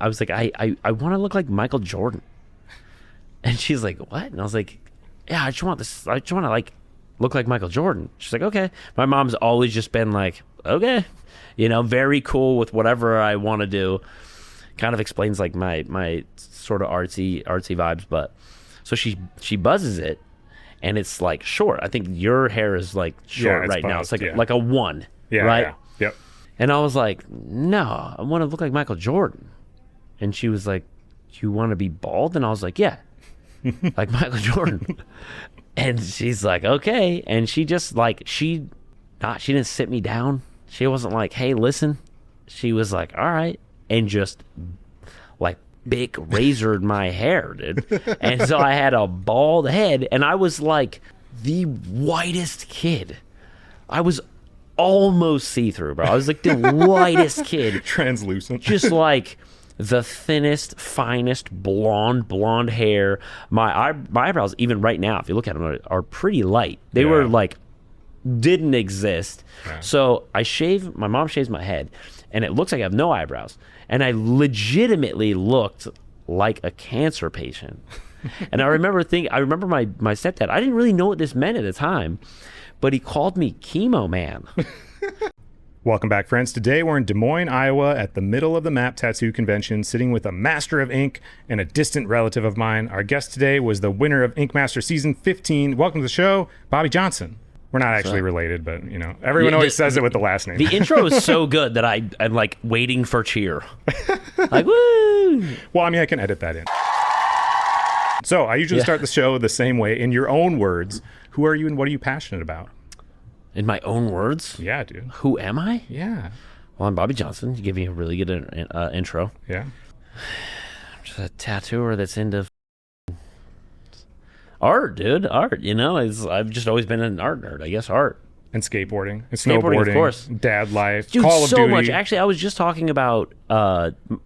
I was like, I want to look like Michael Jordan. And she's like, what? And I was like, yeah, I just want to like look like Michael Jordan. She's like, okay. My mom's always just been like, okay, very cool with whatever I want to do. Kind of explains like my sort of artsy vibes. But so she buzzes it, and it's like short. I think your hair is like short right now. It's like like a 1, right? Yeah. Yep. And I was like, no, I want to look like Michael Jordan. And she was like, you want to be bald? And I was like, yeah, like Michael Jordan. And she's like, okay. And she just like, she didn't sit me down. She wasn't like, hey, listen. She was like, all right. And just like big razored my hair, dude. And so I had a bald head, and I was like the whitest kid. I was almost see-through, bro. I was like the whitest kid. Translucent. Just like the thinnest, finest blonde hair. My eyebrows, even right now, if you look at them, are pretty light. They were like, didn't exist. Yeah. So my mom shaves my head, and it looks like I have no eyebrows. And I legitimately looked like a cancer patient. And I remember my stepdad, I didn't really know what this meant at the time, but he called me Chemo Man. Welcome back, friends. Today we're in Des Moines, Iowa at the Middle of the Map Tattoo Convention, sitting with a master of ink and a distant relative of mine. Our guest today was the winner of Ink Master Season 15. Welcome to the show, Bobby Johnson. We're not actually related, but everyone always says it with the last name. The intro is so good that I'm like waiting for cheer. Like, woo! Well, I mean, I can edit that in. So I usually start the show the same way. In your own words, who are you and what are you passionate about? In my own words? Yeah, dude. Who am I? Yeah. Well, I'm Bobby Johnson. You gave me a really good intro. Yeah. I'm just a tattooer that's into art, dude. Art, I've just always been an art nerd. I guess art. And skateboarding. And snowboarding. Of course. Dad life. Dude, Call of Duty. So much. Actually, I was just talking about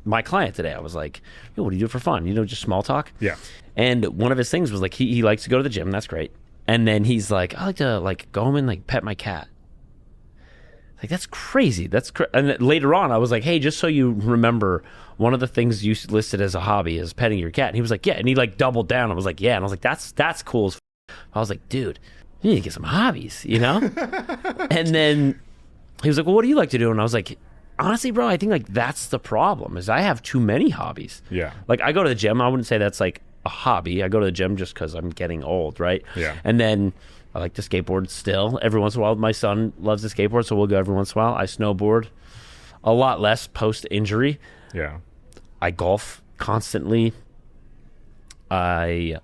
my client today. I was like, yo, what do you do for fun? Just small talk? Yeah. And one of his things was like, he likes to go to the gym. That's great. And then he's like, I like to like go home and like pet my cat. Like, that's crazy. And then later on, I was like, hey, just so you remember, one of the things you listed as a hobby is petting your cat. And he was like, yeah. And he like doubled down. I was like, yeah. And I was like, that's cool as I was like, dude, you need to get some hobbies, And then he was like, well, what do you like to do? And I was like, honestly, bro, I think like that's the problem is I have too many hobbies. Yeah. Like I go to the gym. I wouldn't say that's like a hobby. I go to the gym just because I'm getting old, right? Yeah. And then I like to skateboard still. Every once in a while, my son loves to skateboard, so we'll go every once in a while. I snowboard a lot less post-injury. Yeah. I golf constantly. I'm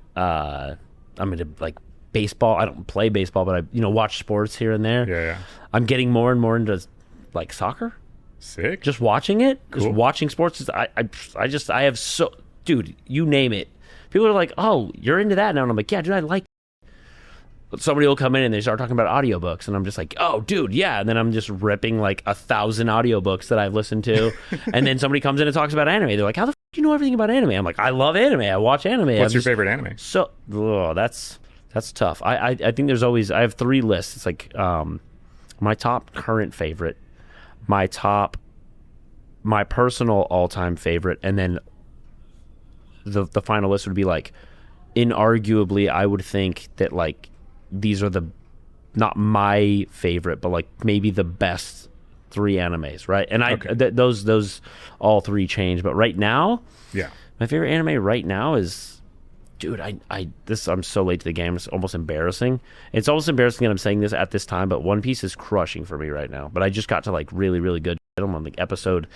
into like baseball. I don't play baseball, but I watch sports here and there. Yeah. I'm getting more and more into like soccer. Sick. Just watching it. Cool. Just watching sports. I have so, dude, you name it. People are like, oh, you're into that now. And I'm like, yeah, dude, I like it. But somebody will come in and they start talking about audiobooks. And I'm just like, oh, dude, yeah. And then I'm just ripping like 1,000 audiobooks that I've listened to. And then somebody comes in and talks about anime. They're like, how the f*** do you know everything about anime? I'm like, I love anime. I watch anime. What's your favorite anime? So, that's tough. I think I have 3 lists. It's like my top current favorite, my personal all-time favorite, and then the final list would be like, inarguably, I would think that like these are not my favorite, but like maybe the best 3 animes, right? And those all 3 change, but right now, yeah, my favorite anime right now is, dude, I'm so late to the game. It's almost embarrassing. It's almost embarrassing that I'm saying this at this time, but One Piece is crushing for me right now. But I just got to like really, really good. I'm on like episode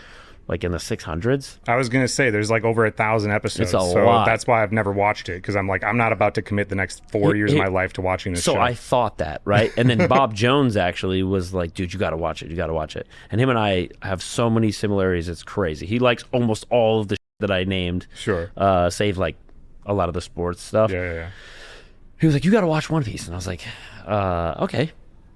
like in the 600s. I was gonna say there's like over 1,000 episodes. It's a lot. That's why I've never watched it, because I'm like, I'm not about to commit the next 4 years of my life to watching this show. So I thought that, right? And then Bob Jones actually was like, dude, you gotta watch it. And him and I have so many similarities, it's crazy. He likes almost all of the that I named. Sure. Save like a lot of the sports stuff. Yeah. He was like, you gotta watch One Piece. And I was like, okay.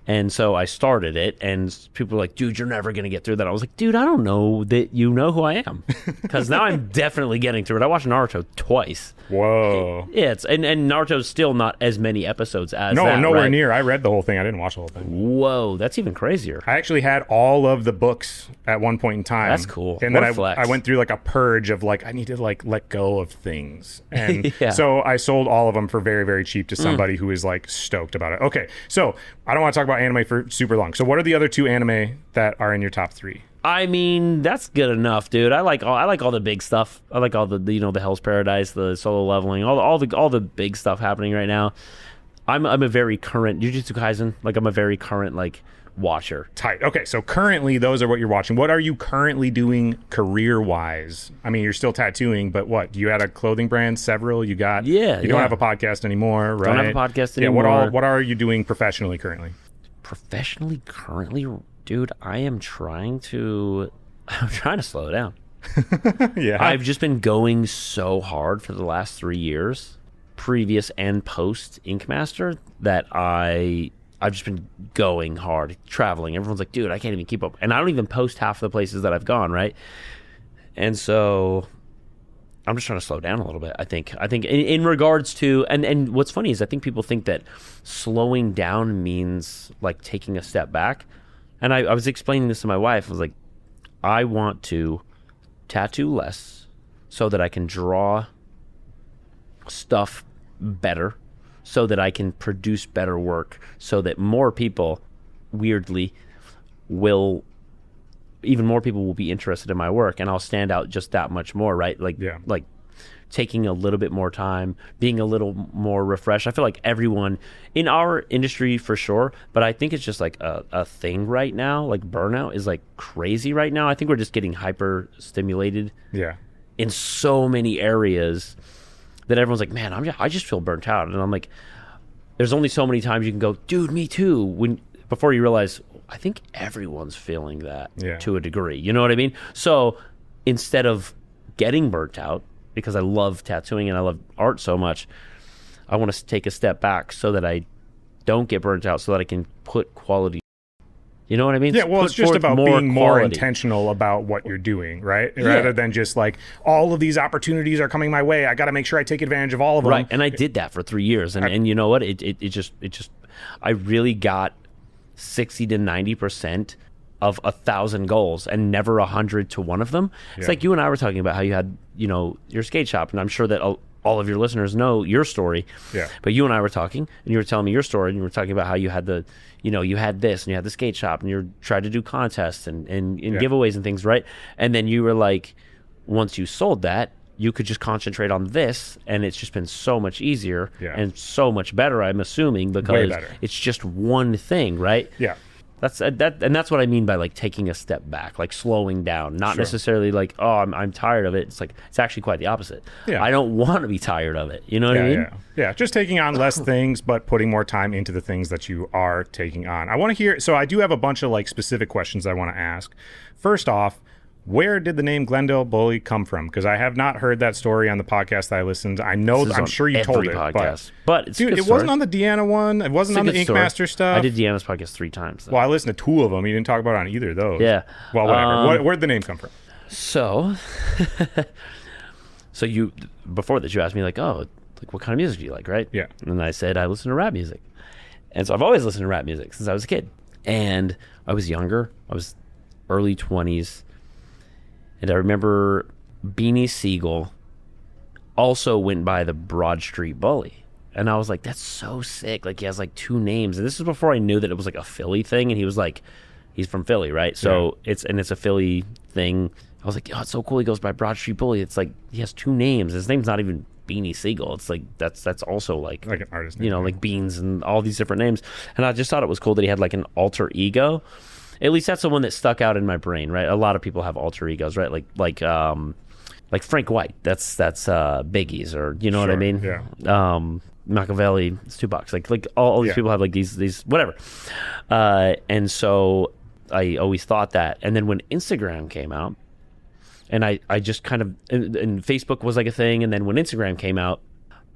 And so I started it, and people were like, dude, you're never going to get through that. I was like, dude, I don't know that you know who I am. Because now I'm definitely getting through it. I watched Naruto twice. Whoa. Yeah, and Naruto's still not as many episodes as No, that, nowhere right? near. I read the whole thing. I didn't watch the whole thing. Whoa, that's even crazier. I actually had all of the books at one point in time. That's cool. And What then a flex. I went through like a purge of like, I need to like let go of things. And Yeah. so I sold all of them for very, very cheap to somebody who is like stoked about it. Okay, so I don't want to talk about anime for super long. So what are the other 2 anime that are in your top 3? I mean, that's good enough, dude. I like all the big stuff. I like all the the Hell's Paradise, the Solo Leveling, all the big stuff happening right now. I'm a very current Jujutsu Kaisen. Like I'm a very current like watcher. Tight. Okay, so currently those are what you're watching. What are you currently doing career-wise? I mean, you're still tattooing, but what? You had a clothing brand, several. You got. Yeah, You don't yeah. have a podcast anymore, right? Don't have a podcast Yeah. anymore. What are you doing professionally currently? Professionally, currently, dude, I'm trying to slow down. Yeah. I've just been going so hard for the last 3 years, previous and post Ink Master, that I've just been going hard, traveling. Everyone's like, dude, I can't even keep up. And I don't even post half the places that I've gone, right? And so I'm just trying to slow down a little bit. I think in regards to, and what's funny is I think people think that slowing down means like taking a step back. And I was explaining this to my wife. I was like, I want to tattoo less so that I can draw stuff better, so that I can produce better work, so that more people, weirdly, even more people will be interested in my work, and I'll stand out just that much more, right? Like, Yeah. like taking a little bit more time, being a little more refreshed. I feel like everyone in our industry for sure, but I think it's just like a thing right now. Like burnout is like crazy right now. I think we're just getting hyper stimulated Yeah. in so many areas that everyone's like, man, I just feel burnt out. And I'm like, there's only so many times you can go, dude, me too. Before you realize, I think everyone's feeling that to a degree. You know what I mean? So instead of getting burnt out, because I love tattooing and I love art so much, I want to take a step back so that I don't get burnt out, so that I can put quality. You know what I mean? Yeah, well, Put it's just forth about being more quality. intentional about what you're doing, right? Rather than just like, all of these opportunities are coming my way. I got to make sure I take advantage of all of them. Right, and I did that for 3 years, and you know what? It just I really got 60 to 90% of 1,000 goals, and never 100 to one of them. It's like you and I were talking about how you had, your skate shop, and I'm sure that all of your listeners know your story. Yeah. But you and I were talking, and you were telling me your story, and you were talking about how you had you had this, and you had the skate shop, and you tried to do contests and giveaways and things, right? And then you were like, once you sold that, you could just concentrate on this, and it's just been so much easier and so much better, I'm assuming, because it's just one thing, right? Yeah. That's what I mean by like taking a step back, like slowing down, not necessarily like, oh, I'm tired of it. It's like, it's actually quite the opposite. Yeah. I don't want to be tired of it. You know what I mean? Yeah, just taking on less things, but putting more time into the things that you are taking on. I want to hear, so I do have a bunch of like specific questions I want to ask. First off, where did the name Glendale Bully come from? Because I have not heard that story on the podcast that I listened. I'm sure you told it, but it's dude, a good it story. wasn't on the Deanna one. It wasn't on the Ink Master stuff. I did Deanna's podcast 3 times. Though. Well, I listened to 2 of them. You didn't talk about it on either of those. Yeah. Well, whatever. Where'd the name come from? So, you before this, you asked me like, oh, like what kind of music do you like, right? Yeah. And I said I listen to rap music, and so I've always listened to rap music since I was a kid. And I was younger. I was early 20s. And I remember Beanie Siegel also went by the Broad Street Bully. And I was like, that's so sick. Like, he has like 2 names. And this is before I knew that it was like a Philly thing. And he was like, he's from Philly, right? So it's a Philly thing. I was like, oh, it's so cool. He goes by Broad Street Bully. It's like, he has 2 names. His name's not even Beanie Siegel. It's like, that's also like an artist name. Like Beans and all these different names. And I just thought it was cool that he had like an alter ego. At least that's the one that stuck out in my brain, right? A lot of people have alter egos, right? Like Frank White. That's Biggie's, or you know what I mean? Yeah. Machiavelli, it's $2. Like all these people have like these whatever. And so I always thought that. And then when Instagram came out, and I just kind of and Facebook was like a thing, and then when Instagram came out,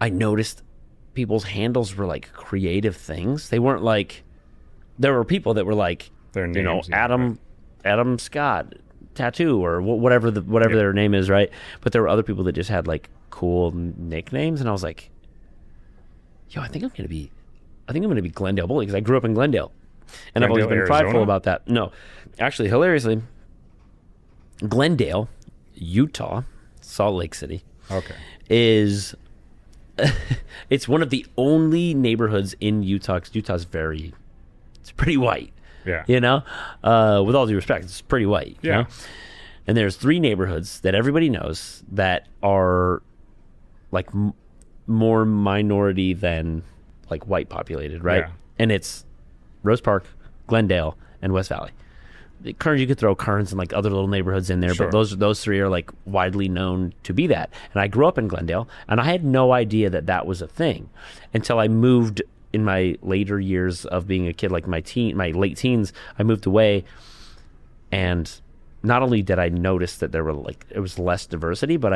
I noticed people's handles were like creative things. They weren't like there were people that were like, Their names, Adam Scott Tattoo or whatever their name is, right? But there were other people that just had like cool nicknames, and I was like, yo, I think I'm gonna be Glendale Bully, because I grew up in Glendale, and I've always been prideful about that. No, actually, hilariously, Glendale, Utah, Salt Lake City, is it's one of the only neighborhoods in Utah, because Utah's it's pretty white. Yeah. You know, with all due respect, it's pretty white. Yeah. You know? And there's 3 neighborhoods that everybody knows that are like more minority than like white populated, right? Yeah. And it's Rose Park, Glendale, and West Valley. Kearns, you could throw Kearns and like other little neighborhoods in there, but those 3 are like widely known to be that. And I grew up in Glendale, and I had no idea that was a thing until I moved in my later years of being a kid, like my late teens. I moved away, and not only did I notice that there were like, it was less diversity, but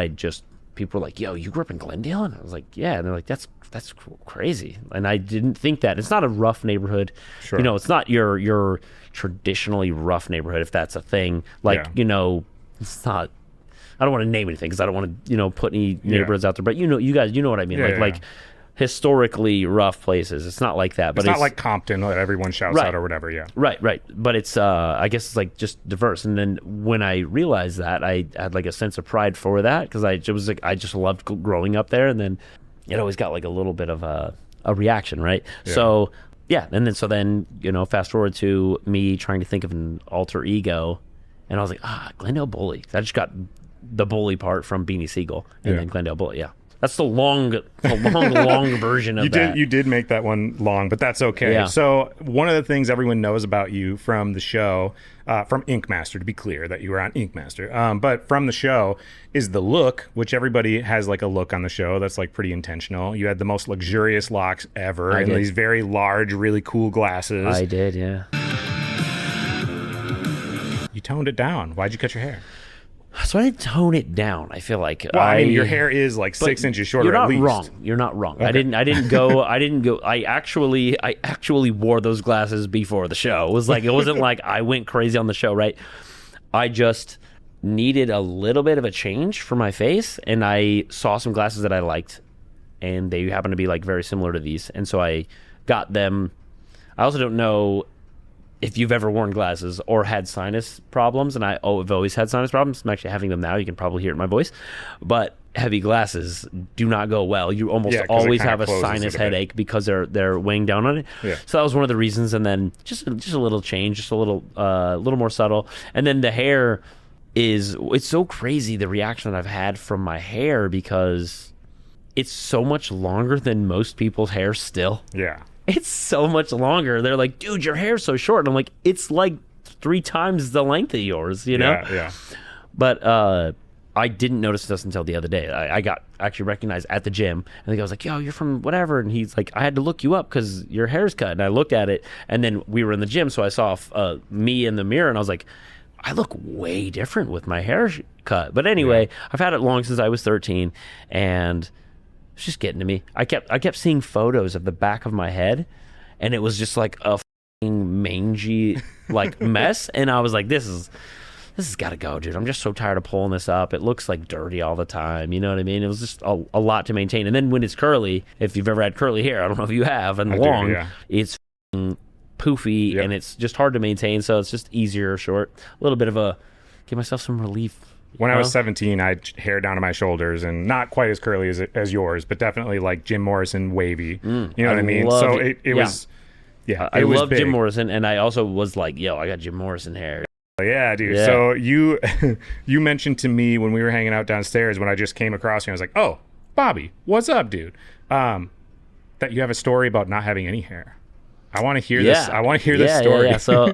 people were like, yo, you grew up in Glendale? And I was like, yeah. And they're like, that's crazy. And I didn't think that. It's not a rough neighborhood. Sure. You know, it's not your traditionally rough neighborhood, if that's a thing. Like, you know, it's not, I don't want to name anything because I don't want to, you know, put any neighborhoods out there, but you guys, you know what I mean? Like historically rough places. It's not like that. But it's not like Compton that everyone shouts out or whatever. Yeah. Right. But it's I guess it's like just diverse. And then when I realized that, I had like a sense of pride for that, because I just loved growing up there. And then it always got like a little bit of a reaction, right? Yeah. So yeah, and then you know, fast forward to me trying to think of an alter ego, and I was like, Glendale Bully. I just got the bully part from Beanie Siegel, and then Glendale Bully. Yeah. That's the long version of that. You did make that one long, but that's okay. Yeah. So one of the things everyone knows about you from the show, from Ink Master, to be clear that you were on Ink Master, but from the show is the look, which everybody has like a look on the show that's like pretty intentional. You had the most luxurious locks ever, and these very large, really cool glasses. I did, yeah. You toned it down. Why'd you cut your hair? So I didn't tone it down. I feel like I mean, your hair is like 6 inches shorter at least. You're not wrong. Okay. I didn't go. I actually wore those glasses before the show. It wasn't like I went crazy on the show, right? I just needed a little bit of a change for my face, and I saw some glasses that I liked, and they happen to be like very similar to these, and so I got them. I also don't know if you've ever worn glasses or had sinus problems, and I've always had sinus problems. I'm actually having them now. You can probably hear it in my voice. But heavy glasses do not go well. You almost always have a sinus headache because they're weighing down on it. Yeah. So that was one of the reasons. And then just a little change, just a little more subtle. And then the hair it's so crazy, the reaction that I've had from my hair, because it's so much longer than most people's hair still. Yeah. It's so much longer. They're like, dude, your hair's so short. And I'm like, it's like 3 times the length of yours, you know? Yeah. But I didn't notice this until the other day. I got actually recognized at the gym. And the guy was like, yo, you're from whatever. And he's like, I had to look you up because your hair's cut. And I looked at it. And then we were in the gym. So I saw me in the mirror. And I was like, I look way different with my hair cut. But anyway, I've had it long since I was 13. And it's just getting to me. I kept seeing photos of the back of my head, and it was just like a f***ing mangy like mess. And I was like, this has got to go, dude. I'm just so tired of pulling this up. It looks like dirty all the time. You know what I mean? It was just a lot to maintain. And then when it's curly, if you've ever had curly hair, I don't know if you have, and long, it's f***ing poofy, and it's just hard to maintain. So it's just easier short. A little bit of give myself some relief. When I was 17, I had hair down to my shoulders, and not quite as curly as yours, but definitely like Jim Morrison wavy. You know what I mean? So it was, I love Jim Morrison, and I also was like, yo, I got Jim Morrison hair. Yeah, dude. Yeah. So you mentioned to me when we were hanging out downstairs, when I just came across you, I was like, oh, Bobby, what's up, dude? That you have a story about not having any hair. I want to hear this. I want to hear this story. Yeah. So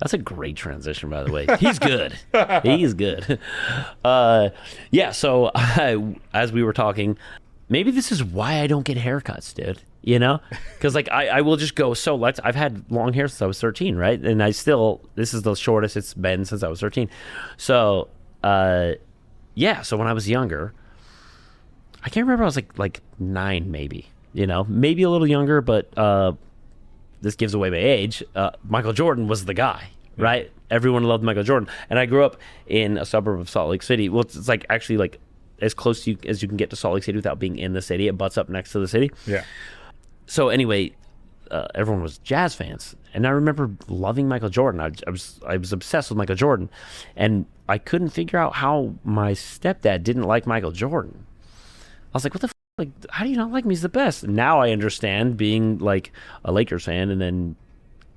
that's a great transition, by the way. He's good. He's good. So as we were talking, maybe this is why I don't get haircuts, dude. You know? Because like I will just go, I've had long hair since I was 13, right? And this is the shortest it's been since I was 13. So, so when I was younger, I can't remember, I was like 9 maybe, you know? Maybe a little younger, but this gives away my age. Michael Jordan was the guy, right? Everyone loved Michael Jordan. And I grew up in a suburb of Salt Lake City. Well, it's like actually like as close as you can get to Salt Lake City without being in the city. It butts up next to the city. Yeah. So anyway, everyone was Jazz fans, and I remember loving Michael Jordan. I was obsessed with Michael Jordan, and I couldn't figure out how my stepdad didn't like Michael Jordan. I was like, what the like, how do you not like me? He's the best. Now I understand, being like a Lakers fan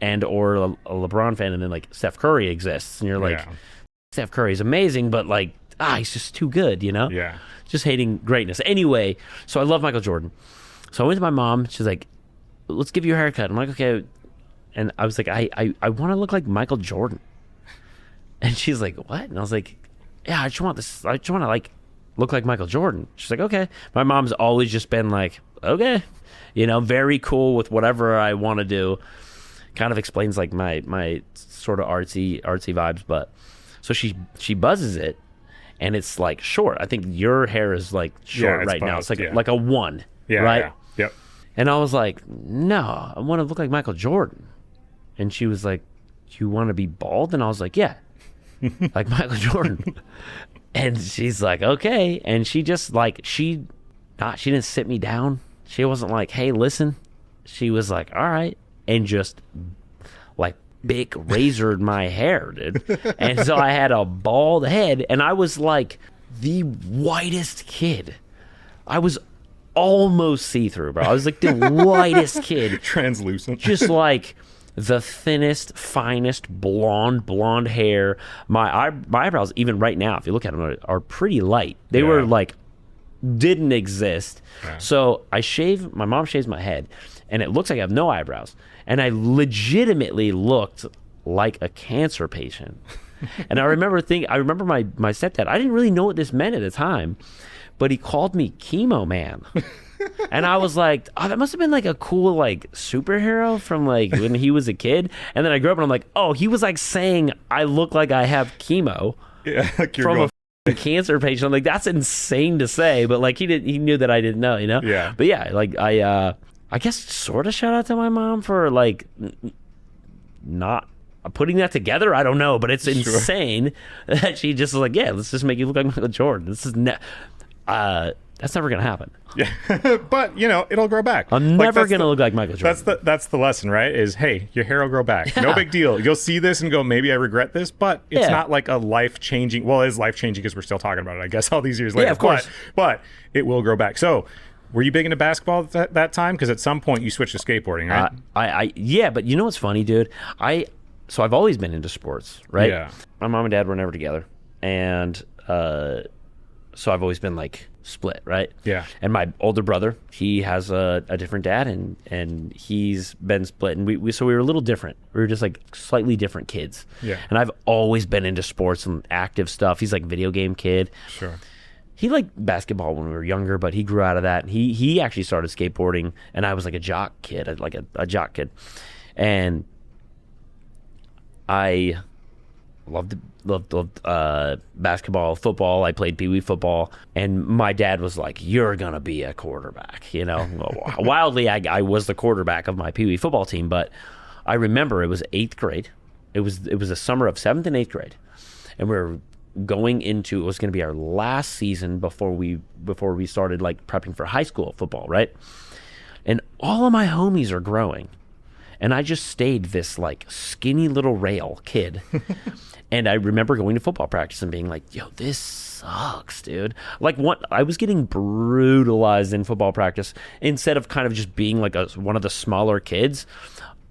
or a LeBron fan, and then like Steph Curry exists, and you're like, Steph Curry is amazing, but like, he's just too good, you know? Yeah. Just hating greatness. Anyway, so I love Michael Jordan. So I went to my mom. She's like, let's give you a haircut. I'm like, okay. And I was like, I want to look like Michael Jordan. And she's like, what? And I was like, yeah, I just want to like look like Michael Jordan. She's like, okay. My mom's always just been like, okay, very cool with whatever I want to do. Kind of explains like my sort of artsy vibes. But so she buzzes it, and it's like short. I think your hair is like short right now. It's like a 1, right? Yeah. Yep. And I was like, no, I want to look like Michael Jordan. And she was like, do you want to be bald? And I was like, yeah, like Michael Jordan. And she's like, okay. And she just like, she didn't sit me down. She wasn't like, hey, listen. She was like, all right. And just like big razored my hair, dude. And so I had a bald head, and I was like the whitest kid. I was almost see-through, bro. I was like the whitest kid. Translucent. Just like the thinnest, finest blonde hair. My eyebrows, even right now, if you look at them, are pretty light. They were like, didn't exist. Yeah. So my mom shaves my head, and it looks like I have no eyebrows. And I legitimately looked like a cancer patient. And I remember my stepdad, I didn't really know what this meant at the time, but he called me Chemo Man. And I was like, oh, that must have been like a cool like superhero from like when he was a kid. And then I grew up and I'm like, oh, he was like saying I look like I have chemo from a cancer patient. I'm like, that's insane to say, but like he knew that I didn't know, Yeah. But yeah, like I guess sort of shout out to my mom for like not putting that together. I don't know, but it's insane that she just was like, yeah, let's just make you look like Michael Jordan. This is that's never gonna happen. Yeah, but it'll grow back. I'm never gonna look like Michael Jordan. That's the lesson, right? Is hey, your hair will grow back. Yeah. No big deal. You'll see this and go, maybe I regret this, but it's not like a life changing. Well, it is life changing because we're still talking about it, I guess, all these years later. Yeah, of course. But it will grow back. So, were you big into basketball at that time? Because at some point you switched to skateboarding, right? Yeah, but you know what's funny, dude? So I've always been into sports, right? Yeah. My mom and dad were never together, and so I've always been like split, right? Yeah. And my older brother, he has a different dad, and he's been split, and we were a little different. We were just like slightly different kids. Yeah. And I've always been into sports and active stuff. He's like a video game kid. Sure. He liked basketball when we were younger, but he grew out of that. And he actually started skateboarding, and I was like a jock kid, like a jock kid. And I loved basketball, football. I played Pee Wee football, and my dad was like, "You're gonna be a quarterback," Wildly, I was the quarterback of my Pee Wee football team. But I remember it was 8th grade. It was the summer of 7th and 8th grade, and we were going into, it was going to be our last season before we started like prepping for high school football, right? And all of my homies are growing, and I just stayed this like skinny little rail kid. And I remember going to football practice and being like, yo, this sucks, dude. Like, I was getting brutalized in football practice. Instead of kind of just being like one of the smaller kids,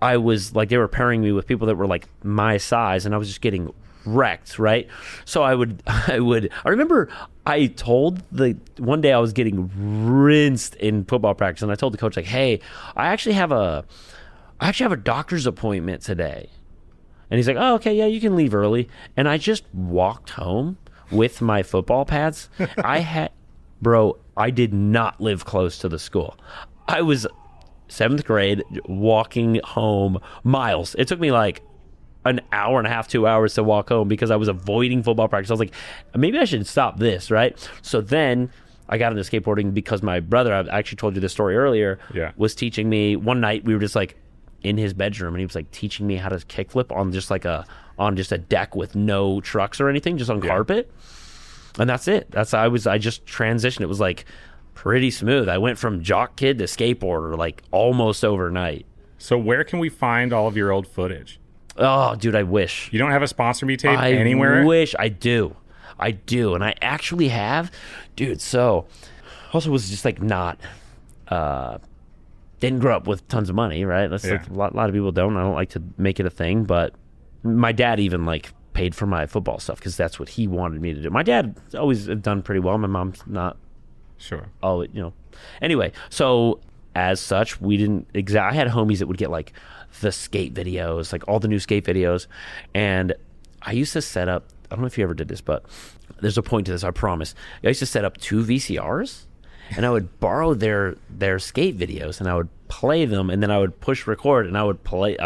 I was like, they were pairing me with people that were like my size, and I was just getting wrecked, right? So I remember I told one day I was getting rinsed in football practice, and I told the coach, like, hey, I actually have a doctor's appointment today. And he's like, oh, okay, yeah, you can leave early. And I just walked home with my football pads. I did not live close to the school. I was 7th grade walking home miles. It took me like an hour and a half, 2 hours to walk home because I was avoiding football practice. I was like, maybe I should stop this, right? So then I got into skateboarding because my brother, I actually told you this story earlier, was teaching me. One night we were just like in his bedroom, and he was like teaching me how to kickflip on just a deck with no trucks or anything, just on carpet. And that's it. I just transitioned. It was like pretty smooth. I went from jock kid to skateboarder like almost overnight. So where can we find all of your old footage? Oh, dude, I wish. You don't have a sponsor me tape anywhere? I wish. I do. And I actually have. Dude, so also was just like not didn't grow up with tons of money, right? That's like a lot of people don't. I don't like to make it a thing, but my dad even like paid for my football stuff because that's what he wanted me to do. My dad always done pretty well. My mom's not. Sure. Oh, Anyway, so as such, we didn't I had homies that would get like the skate videos, like all the new skate videos, and I used to set up. I don't know if you ever did this, but there's a point to this. I promise. I used to set up 2 VCRs, and I would borrow their skate videos, and I would play them, and then I would push record, and I would play.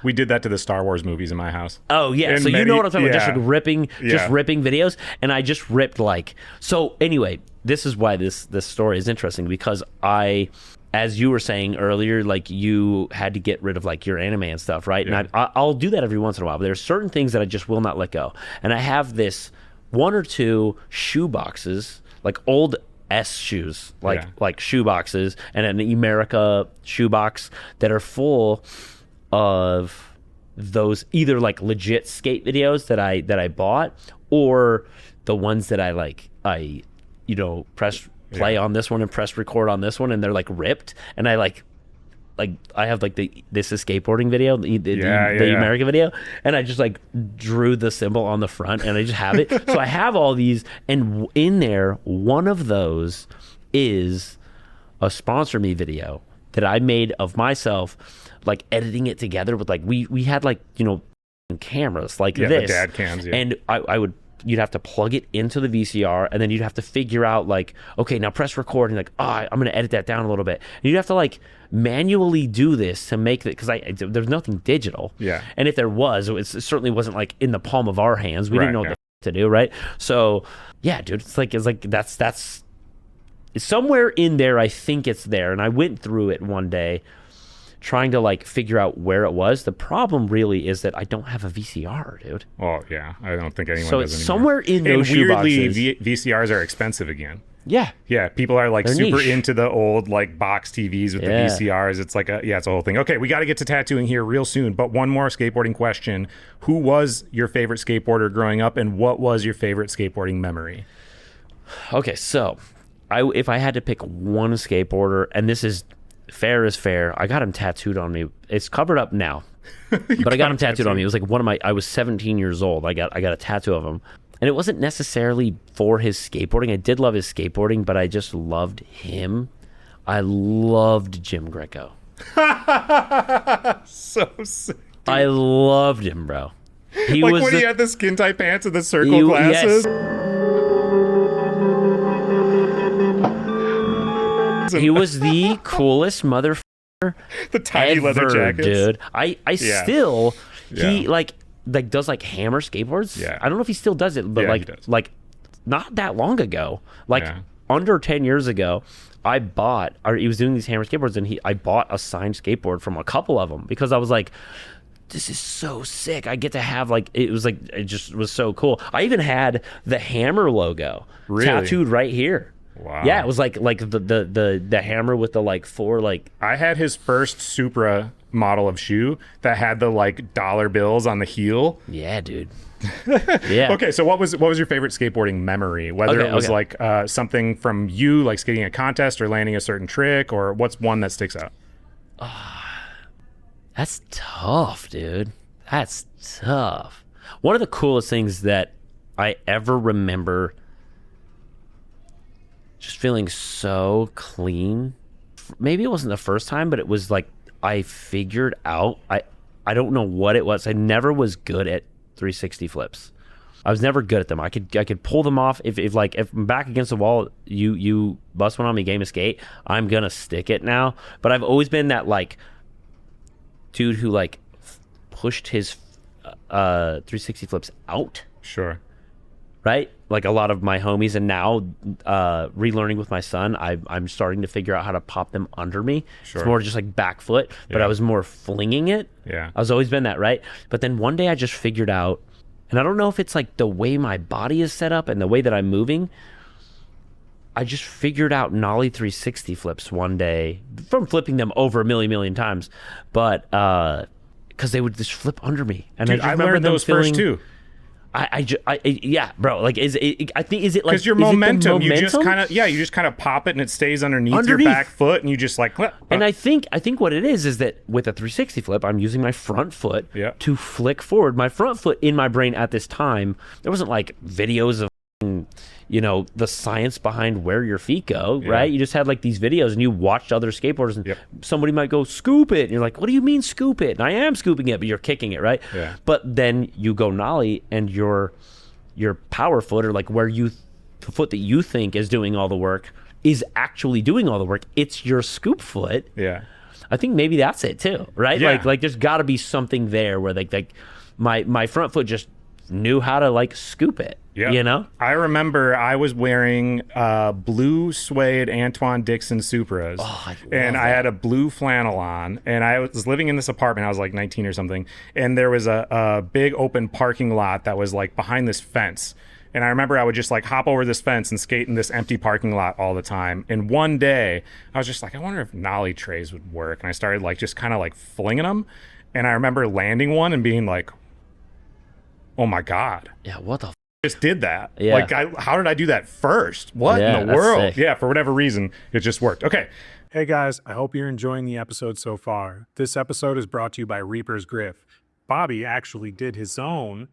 We did that to the Star Wars movies in my house. Oh yeah, so you know what I'm talking about? Just like ripping videos, and I just ripped like. So anyway, this is why this story is interesting, because as you were saying earlier, like you had to get rid of like your anime and stuff, right? Yeah. And I'll do that every once in a while, but there's certain things that I just will not let go. And I have this 1 or 2 shoe boxes, like old S shoes, like shoe boxes, and an America shoe box that are full of those either like legit skate videos that I bought, or the ones that I press play on this one and press record on this one, and they're like ripped, and I have like this is skateboarding video, the American video, and I just like drew the symbol on the front, and I just have it. So I have all these, and in there, one of those is a sponsor me video that I made of myself, like editing it together with like we had like cameras like this, the dad cams, and you'd have to plug it into the VCR, and then you'd have to figure out like, okay, now press record, and like, I'm gonna edit that down a little bit, and you'd have to like manually do this to make it, because there's nothing digital, and if there was, it certainly wasn't like in the palm of our hands. We didn't know what to do, right? So yeah, dude, it's like that's somewhere in there. I think it's there, and I went through it one day trying to like figure out where it was. The problem really is that I don't have a VCR, dude. Well, yeah, I don't think anyone so does it's anymore. Somewhere in those and weirdly, shoeboxes. VCRs are expensive again. Yeah. Yeah, people are like They're super niche. into the old like box TVs with the VCRs. It's like it's a whole thing. Okay, we got to get to tattooing here real soon, but one more skateboarding question. Who was your favorite skateboarder growing up, and what was your favorite skateboarding memory? Okay, so if I had to pick one skateboarder, and this is fair is fair, I got him tattooed on me. It's covered up now, but I got him tattooed on me. It was like I was 17 years old. I got a tattoo of him, and it wasn't necessarily for his skateboarding. I did love his skateboarding, but I just loved him. I loved Jim Greco. So sick. Dude. I loved him, bro. He like was when he had the skin tight pants and the circle glasses. Yes. He was the coolest motherfucker the tiny ever, leather jackets, dude. I still he like does like hammer skateboards. Yeah. I don't know if he still does it, but like not that long ago, like under 10 years ago, he was doing these hammer skateboards, and I bought a signed skateboard from a couple of them because I was like, this is so sick. I get to have it just was so cool. I even had the hammer logo tattooed right here. Wow. Yeah, it was like the hammer with the like 4 like. I had his first Supra model of shoe that had the like dollar bills on the heel. Yeah, dude. Yeah. Okay, so what was your favorite skateboarding memory? Whether it was like something from you, like skating a contest or landing a certain trick, or what's one that sticks out? That's tough, dude. That's tough. One of the coolest things that I ever remember, just feeling so clean. Maybe it wasn't the first time, but it was like I figured out. I don't know what it was. I never was good at 360 flips. I was never good at them. I could pull them off. If I'm back against the wall, you bust one on me, game of skate, I'm gonna stick it now. But I've always been that like dude who pushed his 360 flips out. Sure. right? Like a lot of my homies, and now relearning with my son, I'm starting to figure out how to pop them under me. Sure. It's more just like back foot, but I was more flinging it. Yeah. I was always been that, right? But then one day I just figured out, and I don't know if it's like the way my body is set up and the way that I'm moving, I just figured out Nollie 360 flips one day from flipping them over a million times, but because they would just flip under me, and Dude, I just I remember learned them those feeling, first too. Yeah, bro. Like, is it? I think is it like Because your is it the momentum, you just kind of pop it and it stays underneath your back foot, and you just like. And I think what it is that with a 360 flip, I'm using my front foot to flick forward. My front foot in my brain at this time, there wasn't like videos of, the science behind where your feet go, right? You just had like these videos and you watched other skateboarders, and somebody might go scoop it, and you're like, what do you mean scoop it? And I am scooping it, but you're kicking it, right? Yeah. But then you go nollie, and your power foot, or like where the foot that you think is doing all the work, is actually doing all the work. It's your scoop foot. Yeah. I think maybe that's it too, right? Yeah. Like there's got to be something there where like my front foot just knew how to like scoop it. Yeah. I remember I was wearing blue suede Antoine Dixon Supras. Oh, I had a blue flannel on, and I was living in this apartment. I was like 19 or something, and there was a big open parking lot that was like behind this fence. And I remember I would just like hop over this fence and skate in this empty parking lot all the time. And one day I was just like, I wonder if nollie trays would work. And I started like just kind of like flinging them. And I remember landing one and being like, oh my God. Yeah, what the just did that. Yeah. Like, how did I do that first? What in the world? Sick. Yeah, for whatever reason, it just worked. Okay. Hey guys, I hope you're enjoying the episode so far. This episode is brought to you by Reaper's Grip. Bobby actually did his own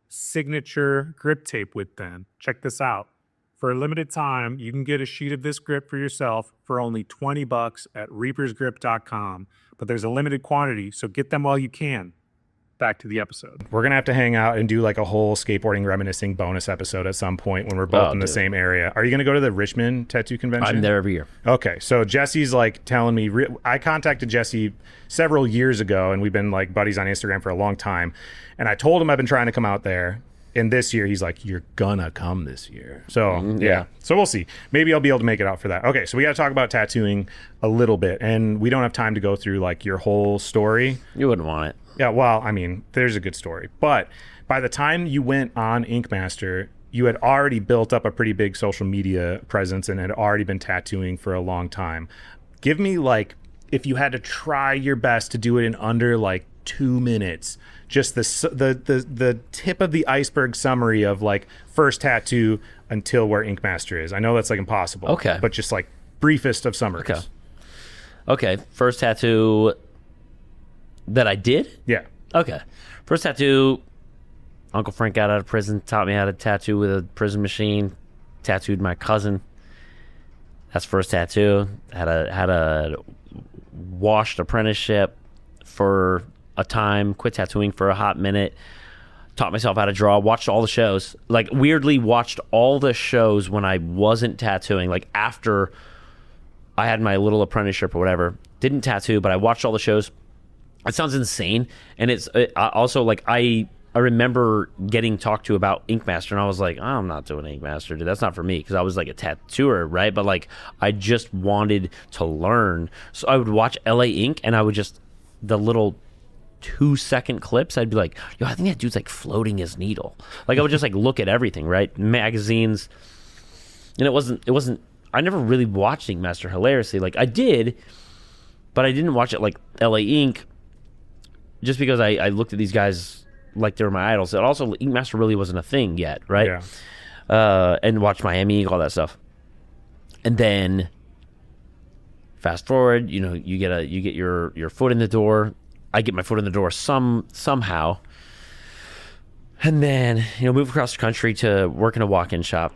signature grip tape with them. Check this out. For a limited time, you can get a sheet of this grip for yourself for only $20 at reapersgrip.com. But there's a limited quantity, so get them while you can. Back to the episode. We're gonna have to hang out and do like a whole skateboarding reminiscing bonus episode at some point when we're both in the same area. Are you gonna go to the Richmond tattoo convention? I'm there every year. Okay, so Jesse's like telling me, I contacted Jesse several years ago, and we've been like buddies on Instagram for a long time, and I told him I've been trying to come out there. And this year, he's like, you're gonna come this year. So, yeah. So we'll see. Maybe I'll be able to make it out for that. Okay, so we got to talk about tattooing a little bit. And we don't have time to go through, like, your whole story. You wouldn't want it. Yeah, well, I mean, there's a good story. But by the time you went on Ink Master, you had already built up a pretty big social media presence and had already been tattooing for a long time. Give me, like, if you had to try your best to do it in under, like, 2 minutes, just the tip of the iceberg summary of like first tattoo until where Ink Master is. I know that's like impossible. Okay. But just like briefest of summaries. Okay. First tattoo that I did? Yeah. Okay. First tattoo, Uncle Frank got out of prison, taught me how to tattoo with a prison machine, tattooed my cousin. That's first tattoo. Had a washed apprenticeship for a time, quit tattooing for a hot minute, taught myself how to draw, watched all the shows, like weirdly watched all the shows when I wasn't tattooing, like after I had my little apprenticeship or whatever. Didn't tattoo, but I watched all the shows. It sounds insane. And it's also like I remember getting talked to about Ink Master, and I was like, oh, I'm not doing Ink Master, dude. That's not for me, because I was like a tattooer, right? But like I just wanted to learn. So I would watch LA Ink, and I would just, the little 2-second clips, I'd be like, yo, I think that dude's like floating his needle. Like I would just like look at everything, right? Magazines. And it wasn't I never really watched Ink Master hilariously. Like I did, but I didn't watch it like LA Ink just because I looked at these guys like they were my idols. And also Ink Master really wasn't a thing yet, right? Yeah. And watched Miami Ink, all that stuff. And then fast forward, you get your foot in the door. I get my foot in the door somehow, and then move across the country to work in a walk-in shop,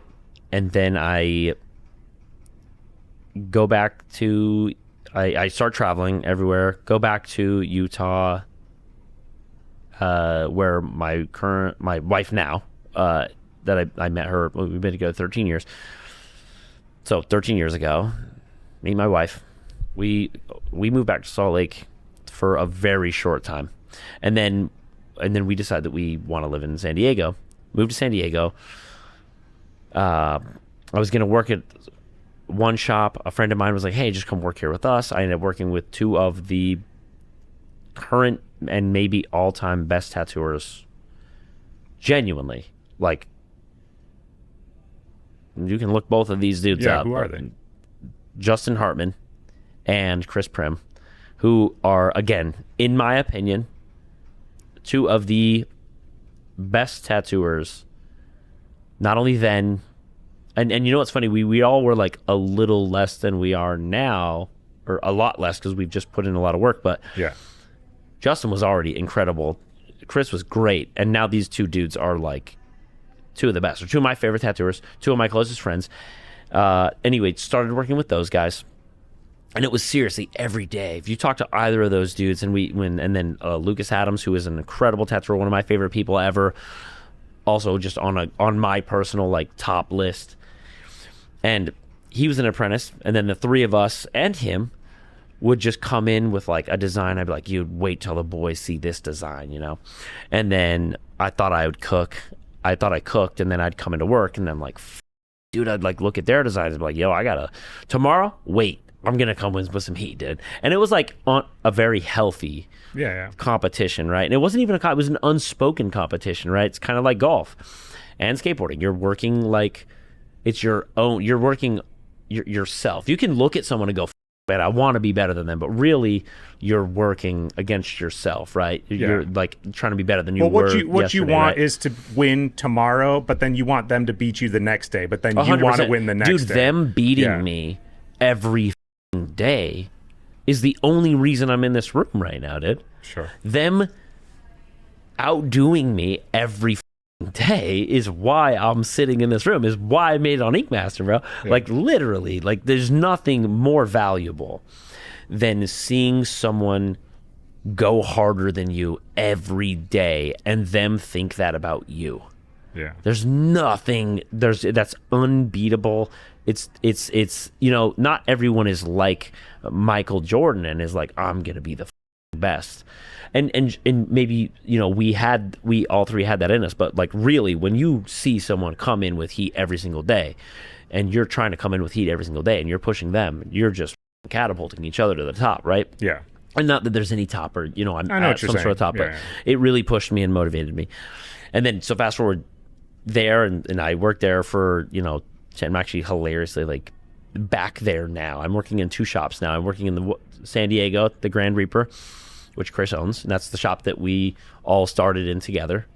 and then I go back to I start traveling everywhere. Go back to Utah, where my wife now that I met her. We've been together 13 years. So 13 years ago, me and my wife, we moved back to Salt Lake for a very short time, and then we decided that we want to live in San Diego. Moved to San Diego, I was going to work at one shop. A friend of mine was like, hey, just come work here with us. I ended up working with two of the current and maybe all-time best tattooers. Genuinely. Like, you can look both of these dudes up. Who are they? Justin Hartman and Chris Prim, who are, again, in my opinion, two of the best tattooers. Not only then, and you know what's funny? We all were like a little less than we are now, or a lot less because we've just put in a lot of work. But yeah, Justin was already incredible. Chris was great, and now these two dudes are like two of the best. They're two of my favorite tattooers, two of my closest friends. Anyway, started working with those guys, and it was seriously every day. If you talk to either of those dudes, and then Lucas Adams, who is an incredible tattooer, one of my favorite people ever, also just on my personal like top list. And he was an apprentice, and then the three of us and him would just come in with like a design. I'd be like, you'd wait till the boys see this design, you know? And then I thought I would cook. I thought I cooked, and then I'd come into work, and I'm like, dude, I'd like look at their designs and be like, yo, I gotta, tomorrow, wait, I'm gonna come with some heat, dude. And it was like on a very healthy competition, right? And it wasn't even it was an unspoken competition, right? It's kind of like golf and skateboarding. You're working like it's your own, you're working yourself. You can look at someone and go, man, I want to be better than them, but really you're working against yourself, right? You're like trying to be better than you were what you want right? is to win tomorrow, but then you want them to beat you the next day, but then you 100%. want to win the next day. Dude, them beating me every day is the only reason I'm in this room right now, dude. Sure. Them outdoing me every day is why I'm sitting in this room, is why I made it on Ink Master, bro. Yeah. Like literally, like there's nothing more valuable than seeing someone go harder than you every day and them think that about you. Yeah. There's nothing that's unbeatable. It's you know, not everyone is like Michael Jordan and is like, I'm gonna be the best. And maybe, you know, we all three had that in us, but like really when you see someone come in with heat every single day and you're trying to come in with heat every single day and you're pushing them, you're just catapulting each other to the top, right? Yeah. And not that there's any top, or, you know, I'm I know at some sort of top, but it really pushed me and motivated me. And then, so fast forward there, and I worked there for, you know, I'm actually hilariously like back there now. I'm working in two shops now. I'm working in the San Diego, the Grand Reaper, which Chris owns, and that's the shop that we all started in together.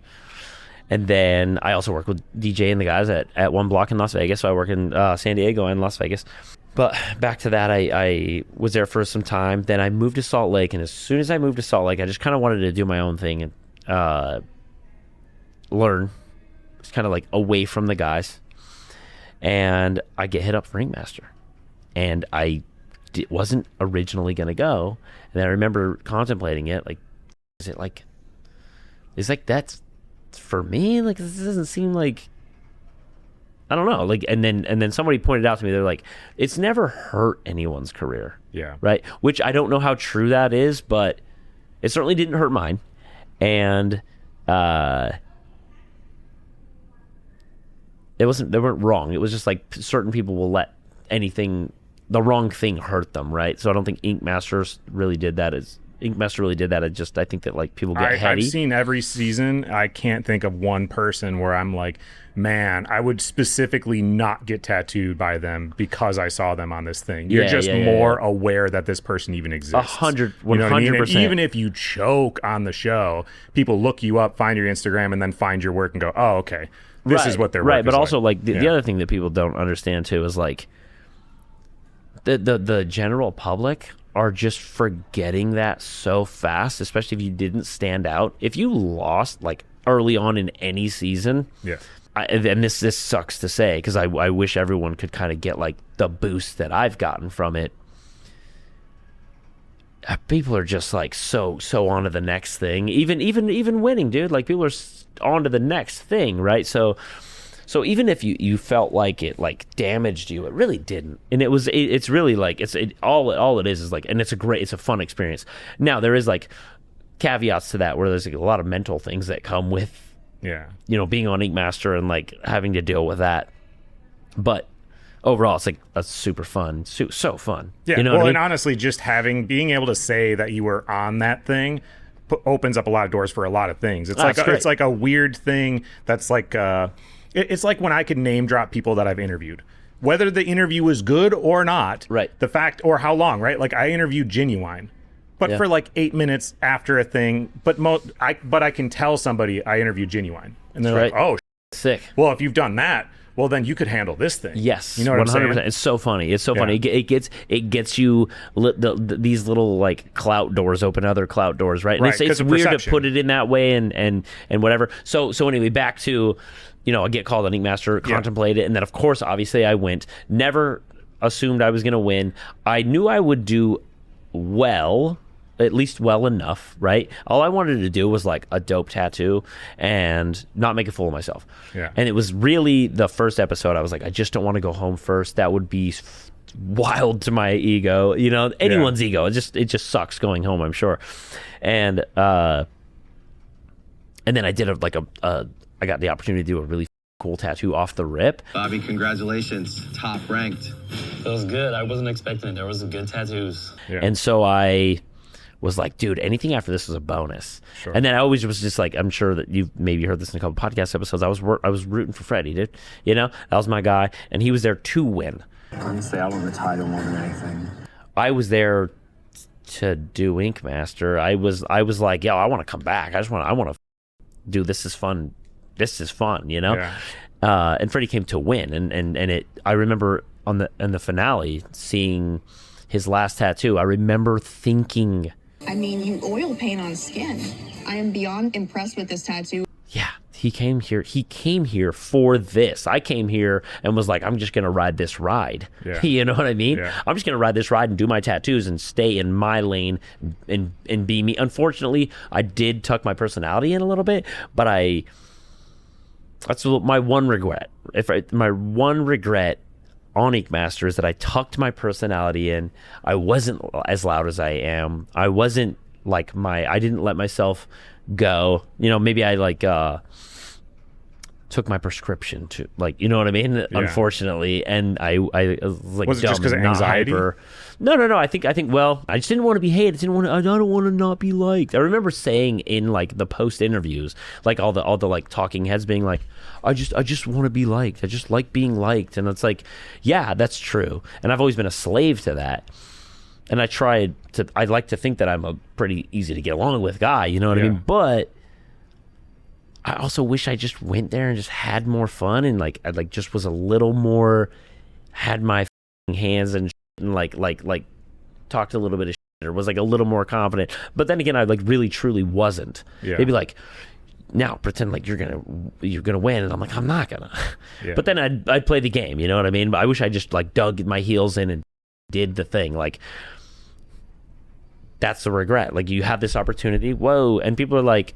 And then I also work with DJ and the guys at One Block in Las Vegas, so I work in San Diego and Las Vegas. But back to that, I was there for some time. Then I moved to Salt Lake, and as soon as I moved to Salt Lake, I just kind of wanted to do my own thing and learn. It's kind of like away from the guys. And I get hit up for Ink Master, and I wasn't originally going to go. And I remember contemplating it, like, is like that's for me? Like, this doesn't seem like, I don't know. Like, and then somebody pointed out to me, they're like, it's never hurt anyone's career. Yeah. Right. Which I don't know how true that is, but it certainly didn't hurt mine. And they weren't wrong. It was just like certain people will let the wrong thing hurt them, right? So I don't think Ink Master really did that. I think that like people get heady. I've seen every season. I can't think of one person where I'm like, man, I would specifically not get tattooed by them because I saw them on this thing. You're just more aware that this person even exists. 100%. You know what I mean? And even if you choke on the show, people look you up, find your Instagram, and then find your work and go, oh, okay, this is what their work right. is But also, like the other thing that people don't understand too is like the general public are just forgetting that so fast, especially if you didn't stand out. If you lost like early on in any season, and this sucks to say because I wish everyone could kind of get like the boost that I've gotten from it. People are just like so on to the next thing. Even winning, dude. Like people are on to the next thing, right? So even if you felt like it like damaged you, it really didn't. And it's really like all it is like, and it's a fun experience. Now there is like caveats to that where there's like a lot of mental things that come with, you know, being on Ink Master and like having to deal with that But overall, it's like a super fun, so fun. Yeah. You know Well, what I and mean? honestly, just being able to say that you were on that thing opens up a lot of doors for a lot of things. It's That's great. it's like a weird thing that's like it's like when I could name drop people that I've interviewed, whether the interview was good or not. Right. The fact, or how long. Right. Like I interviewed Genuine, but Yeah. for like 8 minutes after a thing. But I can tell somebody I interviewed Genuine, and they're Right. like, oh, Sick. well, if you've done that, well, then you could handle this thing. Yes, You know what I'm 100%. saying? It's so funny. It's so Yeah. funny. It gets you these little like clout doors open other clout doors, right? And Right, it's 'cause of weird perception. to put it in that way and whatever. So anyway, back to, I get called an Ink Master, contemplate it, and then of course, obviously, I went. Never assumed I was going to win. I knew I would do well. At least well enough, right? All I wanted to do was like a dope tattoo and not make a fool of myself. Yeah. And it was really the first episode. I was like, I just don't want to go home first. That would be wild to my ego, anyone's ego. It just sucks going home, I'm sure. And then I did I got the opportunity to do a really cool tattoo off the rip. Bobby, congratulations. Top ranked. It was good. I wasn't expecting it. There was good tattoos. Yeah. And so I was like, dude, anything after this is a bonus. Sure. And then I always was just like, I'm sure that you've maybe heard this in a couple podcast episodes. I was rooting for Freddie, dude. That was my guy, and he was there to win. Honestly, I want the title more than anything. I was there to do Ink Master. I was like, yo, I want to come back. I want to do this is fun. This is fun, Yeah. And Freddie came to win, and it. I remember in the finale seeing his last tattoo. I remember thinking, I mean, you oil paint on skin. I am beyond impressed with this tattoo. yeah, he came here. He came here for this. I came here and was like, I'm just gonna ride this ride. Yeah. You know what I mean? Yeah. I'm just gonna ride this ride and do my tattoos and stay in my lane and be me. Unfortunately, I did tuck my personality in a little bit, but that's my one regret. My one regret on Ink Master is that I tucked my personality in. I wasn't as loud as I am. I wasn't like I didn't let myself go. Maybe I took my prescription to you know what I mean? Yeah. Unfortunately. And I was like, Was it just dumb 'cause of and not anxiety? hyper. No. I think, well, I just didn't want to be hated. I don't want to not be liked. I remember saying in the post interviews, all the talking heads being like, I just want to be liked. I just like being liked. And it's like, yeah, that's true. And I've always been a slave to that. And I'd like to think that I'm a pretty easy to get along with guy, you know what I Yeah. mean? But I also wish I just went there and just had more fun and I just was a little more, had my hands and talked a little bit of shit or was a little more confident. But then again, I really truly wasn't. Yeah. They'd be like, now pretend like you're gonna win, and I'm like, I'm not gonna. Yeah. But then I'd play the game, you know what I mean? But I wish I just dug my heels in and did the thing. That's the regret. You have this opportunity, whoa, and people are like,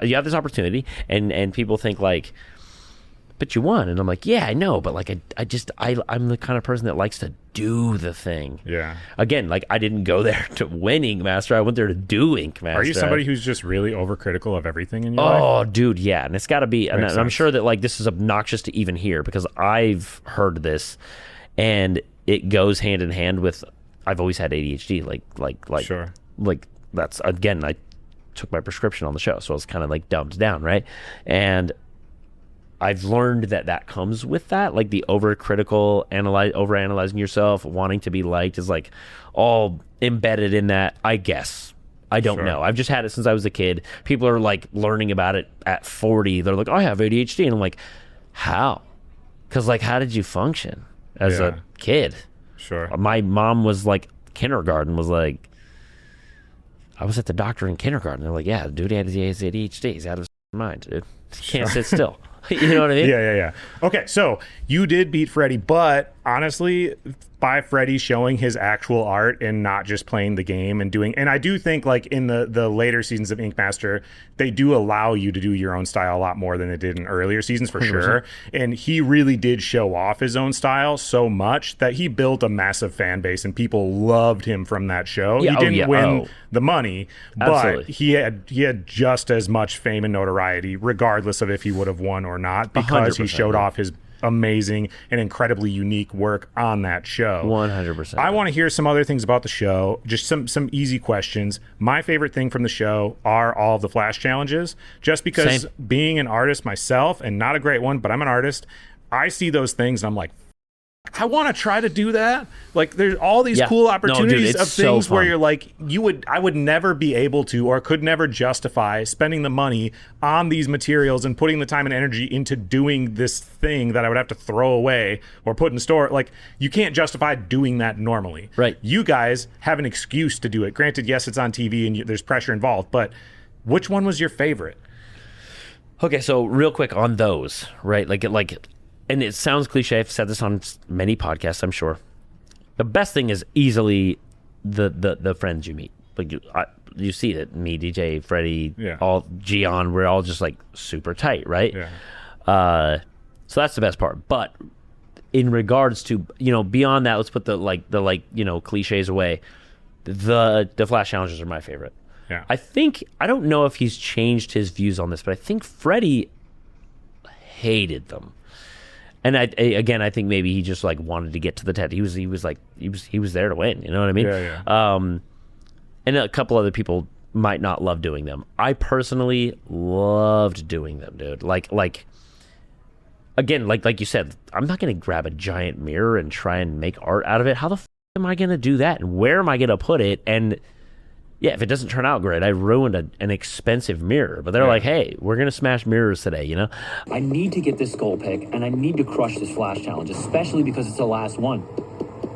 you have this opportunity, and people think but you won, and I'm like, yeah, I know, but I'm the kind of person that likes to do the thing. Yeah. Again, I didn't go there to win Ink Master. I went there to do Ink Master. Are you somebody who's just really overcritical of everything in your life? Oh, dude, yeah, and it's got to be. And Makes I'm sense. sure that this is obnoxious to even hear because I've heard this, and it goes hand in hand with. I've always had ADHD. Sure. That's again. I took my prescription on the show, so I was kind of dumbed down, right? And I've learned that comes with that, the overcritical, overanalyzing yourself, wanting to be liked is all embedded in that. I guess. I don't Sure. know. I've just had it since I was a kid. People are learning about it at 40. They're like, I have ADHD, and I'm like, how? Because how did you function as Yeah. a kid? Sure. My mom was kindergarten was I was at the doctor in kindergarten. They're like, yeah, the dude has ADHD. He's out of his mind, dude. Can't sit still. You know what I mean? Yeah. Okay, so you did beat Freddie, but honestly, by Freddie showing his actual art and not just playing the game and doing, and I do think in the later seasons of Ink Master, they do allow you to do your own style a lot more than they did in earlier seasons for 100%. sure. And he really did show off his own style so much that he built a massive fan base and people loved him from that show. Yeah, He oh, didn't yeah, win oh. the money, but Absolutely. he had just as much fame and notoriety regardless of if he would have won or not because he 100%, showed yeah. off amazing and incredibly unique work on that show. 100%. I want to hear some other things about the show, just some easy questions. My favorite thing from the show are all of the flash challenges, just because Same. being an artist myself, and not a great one, but I'm an artist, I see those things and I'm like, I want to try to do that. Like, there's all these cool opportunities it's of so things where fun. you're like, I would never be able to, or could never justify spending the money on these materials and putting the time and energy into doing this thing that I would have to throw away or put in the store. Like, you can't justify doing that normally. Right. You guys have an excuse to do it. Granted, yes, it's on TV and there's pressure involved, but which one was your favorite? Okay, so real quick on those, right? Like, and it sounds cliche. I've said this on many podcasts, I'm sure. The best thing is easily the friends you meet. Like, you see it. Me, DJ, Freddie, all Gian. We're all just like super tight, right? Yeah. So that's the best part. But in regards to, beyond that, let's put the cliches away. The flash challenges are my favorite. Yeah. I don't know if he's changed his views on this, but I think Freddie hated them. And I think maybe he just like wanted to get to the TED. He was there to win. You know what I mean? Yeah. And a couple other people might not love doing them. I personally loved doing them, dude. Like you said, I'm not gonna grab a giant mirror and try and make art out of it. How the am I gonna do that? And where am I gonna put it? And yeah, if it doesn't turn out great, I ruined an expensive mirror. But they're like, hey, we're going to smash mirrors today, I need to get this goal pick, and I need to crush this flash challenge, especially because it's the last one.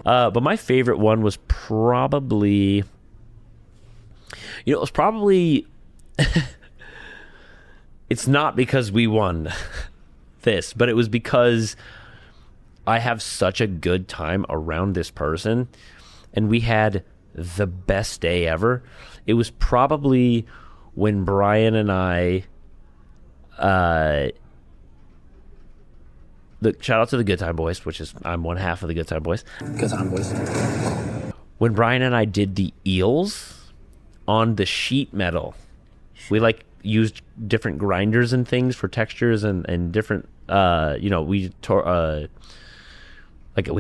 But my favorite one was probably... it was probably... It's not because we won this, but it was because I have such a good time around this person, and we had the best day ever. It was probably when Brian and I shout out to the Good Time Boys, which is I'm one half of the Good Time Boys. Good time, boys. When Brian and I did the eels on the sheet metal, we used different grinders and things for textures and different we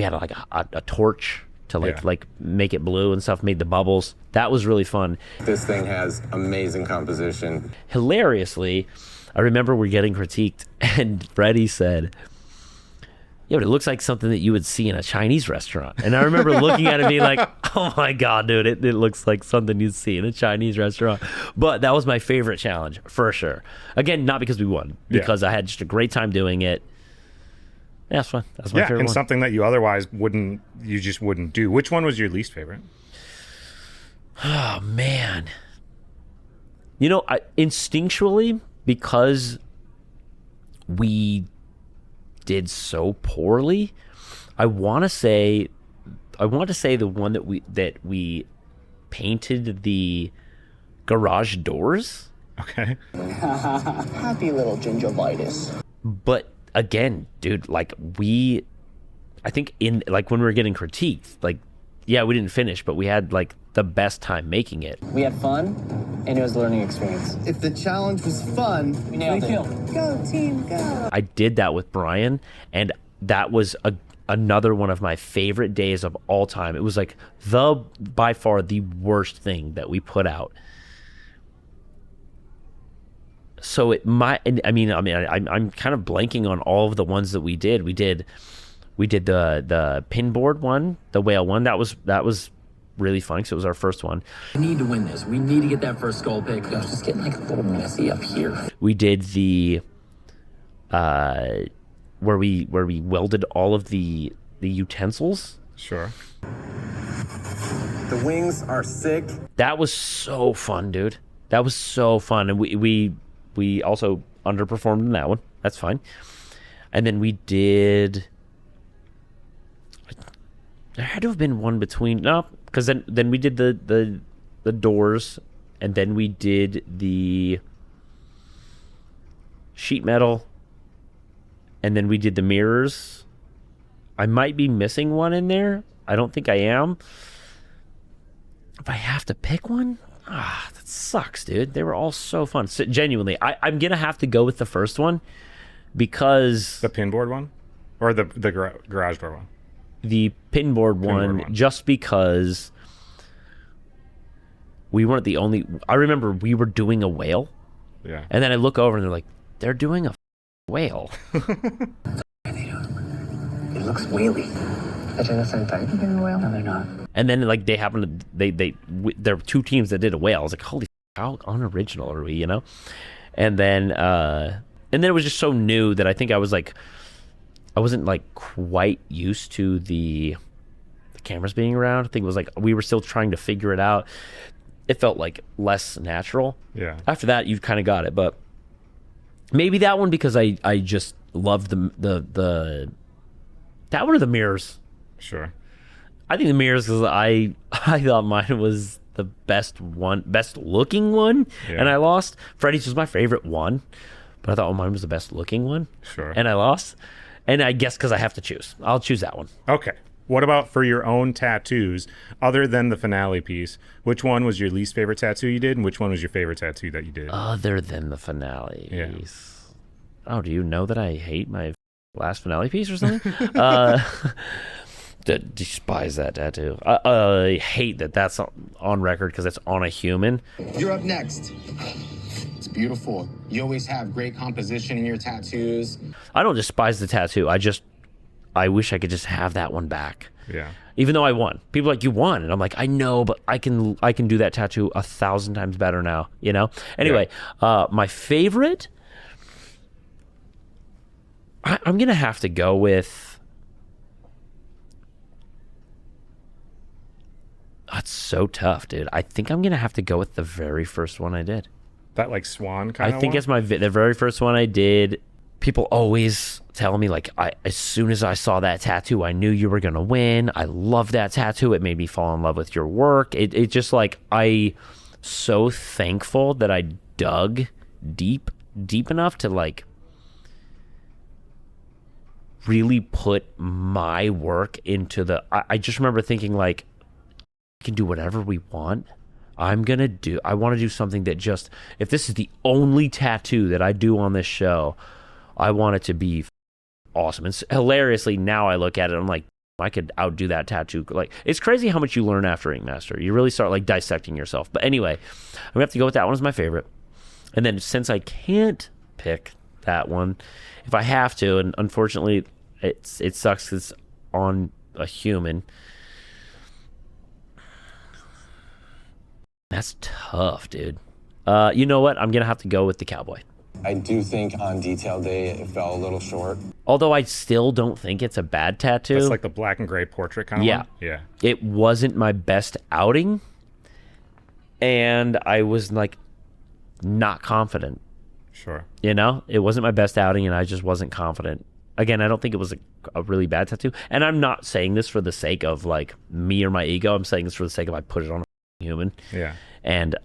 had a torch to make it blue and stuff, made the bubbles. That was really fun. This thing has amazing composition. Hilariously, I remember we're getting critiqued and Freddie said, yeah, but it looks like something that you would see in a Chinese restaurant. And I remember looking at it being like, oh my God, dude, it looks like something you'd see in a Chinese restaurant. But that was my favorite challenge, for sure. Again, not because we won, because I had just a great time doing it. Yeah, that's fun. That's my favorite and one. something that you otherwise just wouldn't do. Which one was your least favorite? Oh, man. Instinctually, because we did so poorly, I want to say the one that we painted the garage doors. Okay. Happy little gingivitis. But again, dude, I think when we were getting critiqued, we didn't finish, but we had the best time making it. We had fun, and it was a learning experience. If the challenge was fun, We nailed it. go team, go. I did that with Brian, and that was another one of my favorite days of all time. It was by far the worst thing that we put out. So I'm kind of blanking on all of the ones that we did. We did the pinboard one, the whale one. That was really fun because it was our first one. We need to win this. We need to get that first goal pick. It's just getting a little messy up here. We did the where we welded all of the utensils. Sure. The wings are sick. That was so fun, dude. That was so fun, and we also underperformed in that one. That's fine. And then we did. There had to have been one between because then we did the doors, and then we did the sheet metal, and then we did the mirrors. I might be missing one in there. I don't think I am. If I have to pick one, that sucks, dude. They were all so fun. Genuinely, I'm gonna have to go with the first one because The pinboard one? Or the garage door one? The pinboard one, just because we weren't the only. I remember we were doing a whale. Yeah. And then I look over and they're like, they're doing a whale. It looks whaley. They're doing the same thing. They're doing a whale. No, they're not. And then like they happened to there were two teams that did a whale. I was like, holy, how unoriginal are we, you know? And then it was just so new that I think I wasn't like quite used to the cameras being around. I think it was like we were still trying to figure it out. It felt like less natural. Yeah. After that, you kind of got it, but maybe that one because I just loved the that one or the mirrors. Sure. I think the mirrors because I thought mine was the best looking one, and I lost. Freddy's was my favorite one, but I thought mine was the best looking one. Sure. And I lost. And I guess because I have to choose, I'll choose that one. Okay. What about for your own tattoos, other than the finale piece? Which one was your least favorite tattoo you did, and which one was your favorite tattoo that you did? Other than the finale Yeah. piece. Oh, do you know that I hate my last finale piece or something? Despise that tattoo. I hate that that's on record because it's on a human. You're up next. It's beautiful. You always have great composition in your tattoos. I don't despise the tattoo. I wish I could just have that one back. Yeah. Even though I won. People are like, you won. And I'm like, I know, but I can do that tattoo 1,000 times better now, you know? Anyway, my favorite, I'm going to have to go with, that's so tough, dude. I think I'm going to have to go with the very first one I did. That like swan kind of I think it's the very first one I did. People always tell me like, as soon as I saw that tattoo, I knew you were gonna win. I love that tattoo. It made me fall in love with your work. It just like so thankful that I dug deep enough to like really put my work into the. I just remember thinking like, we can do whatever we want. I want to do something that just, if this is the only tattoo that I do on this show, I want it to be awesome. And hilariously, now I look at it, I'm like, I could outdo that tattoo. Like, it's crazy how much you learn after Ink Master. You really start like dissecting yourself. But anyway, I'm gonna have to go with that one as my favorite. And then since I can't pick that one, if I have to, and unfortunately it sucks 'cause it's on a human. That's tough, dude. You know what? I'm going to have to go with the cowboy. I do think on detail day it fell a little short. Although I still don't think it's a bad tattoo. It's like the black and gray portrait kind of one? Yeah. It wasn't my best outing. And I was like not confident. Sure. You know? It wasn't my best outing and I just wasn't confident. Again, I don't think it was a really bad tattoo. And I'm not saying this for the sake of like me or my ego. I'm saying this for the sake of I put it on a human. Yeah. And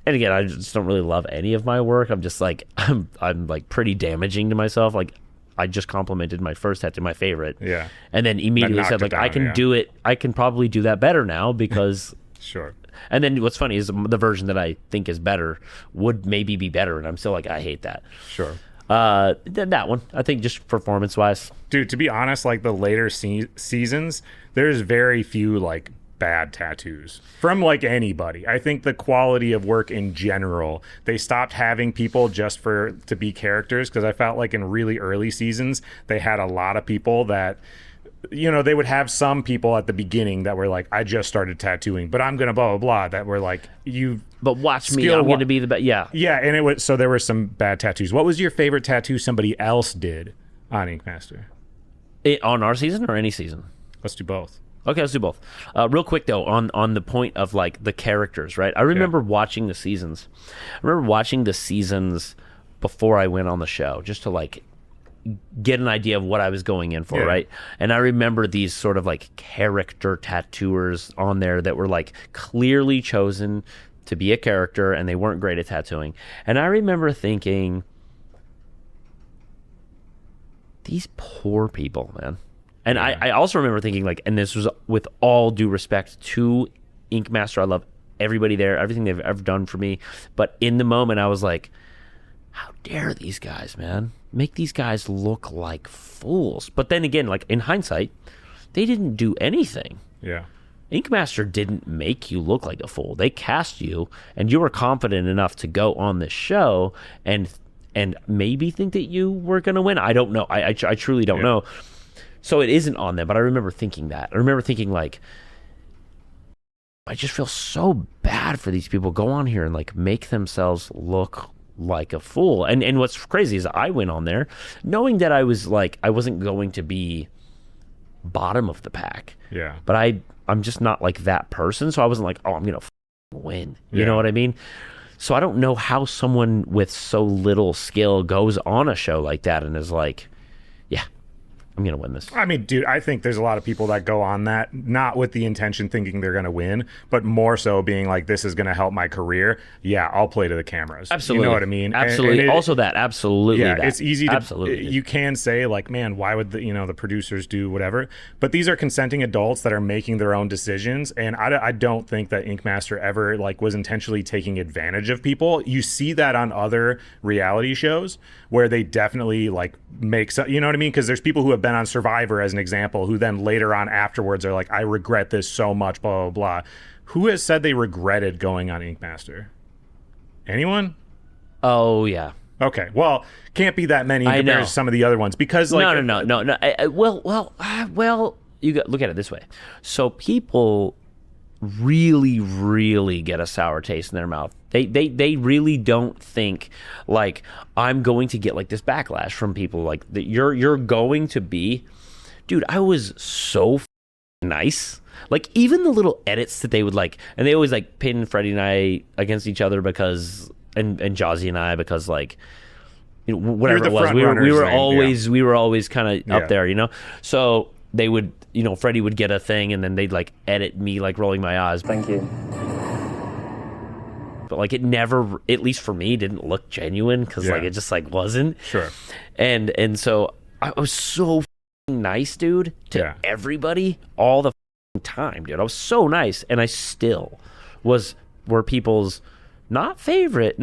again, I just don't really love any of my work. I'm just like, I'm like pretty damaging to myself. Like, I just complimented my first tattoo, my favorite. Yeah. And then immediately said, like, I can do it. I can probably do that better now because. Sure. And then what's funny is the version that I think is better would maybe be better. And I'm still like, I hate that. Sure. That one, I think just performance wise. Dude, to be honest, like the later seasons, there's very few like bad tattoos from like anybody. I think the quality of work in general, they stopped having people just to be characters, because I felt like in really early seasons they had a lot of people that, you know, they would have some people at the beginning that were like, I just started tattooing, but I'm gonna blah blah blah, that were like, but watch me, I'm gonna be the best. Yeah, and it was, so there were some bad tattoos. What was your favorite tattoo somebody else did on Ink Master? On our season or any season? Let's do both. Okay, let's do both. Real quick though, on the point of like the characters, right? I remember watching the seasons. I remember watching the seasons before I went on the show, just to like get an idea of what I was going in for, right? And I remember these sort of like character tattooers on there that were like clearly chosen to be a character, and they weren't great at tattooing. And I remember thinking, these poor people, man. And I also remember thinking, like, and this was with all due respect to Ink Master, I love everybody there, everything they've ever done for me. But in the moment, I was like, how dare these guys, man? Make these guys look like fools. But then again, like in hindsight, they didn't do anything. Yeah. Ink Master didn't make you look like a fool. They cast you, and you were confident enough to go on this show and maybe think that you were going to win. I don't know. I truly don't know. So it isn't on them, but I remember thinking that. I remember thinking, like, I just feel so bad for these people. Go on here and, like, make themselves look like a fool. And what's crazy is I went on there knowing that I was, like, I wasn't going to be bottom of the pack. Yeah. But I'm just not, like, that person. So I wasn't like, oh, I'm going to win. You know what I mean? So I don't know how someone with so little skill goes on a show like that and is like, yeah, I'm going to win this. I mean, dude, I think there's a lot of people that go on that not with the intention thinking they're going to win, but more so being like, this is going to help my career. Yeah, I'll play to the cameras. Absolutely. You know what I mean? Absolutely. And also that. Absolutely. Yeah, that. it's easy to, absolutely. You can say like, man, why would the producers do whatever? But these are consenting adults that are making their own decisions. And I don't think that Ink Master ever like was intentionally taking advantage of people. You see that on other reality shows where they definitely like make, you know what I mean? Because there's people who have been on Survivor as an example, who then later on afterwards are like, I regret this so much, blah, blah, blah. Who has said they regretted going on Ink Master? Anyone? Oh, yeah. Okay, well, can't be that many compared to some of the other ones because like no. Well, you look at it this way. So people really get a sour taste in their mouth. They really don't think like I'm going to get like this backlash from people like that. You're going to be, dude. I was so nice. Like even the little edits that they would like, and they always like pin Freddie and I against each other because, and Jazzy and I because like, you know, whatever it was, we were always kind of up there, you know. So they would, you know, Freddie would get a thing, and then they'd like edit me like rolling my eyes. Thank you. But like it never, at least for me, didn't look genuine because like it just like wasn't. Sure. And so I was so nice, dude, to everybody all the time, dude. I was so nice, and I still were people's not favorite,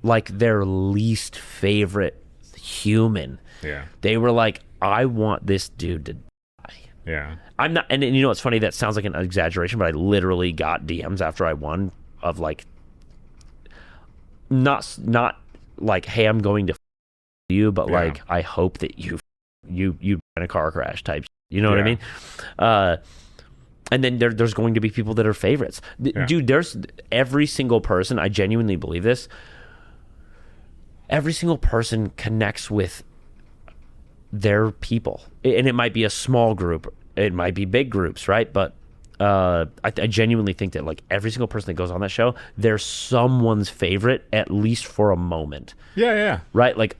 like their least favorite human. Yeah. They were like, I want this dude to die. Yeah. I'm not, and you know what's funny? That sounds like an exaggeration, but I literally got DMs after I won of like, not like, hey, I'm going to you, but like, I hope that you in a car crash type. You know what I mean? And then there's going to be people that are favorites. Dude, there's every single person, I genuinely believe this, every single person connects with their people. And it might be a small group, it might be big groups, right? But I genuinely think that like every single person that goes on that show, they're someone's favorite at least for a moment. Yeah. Right? Like,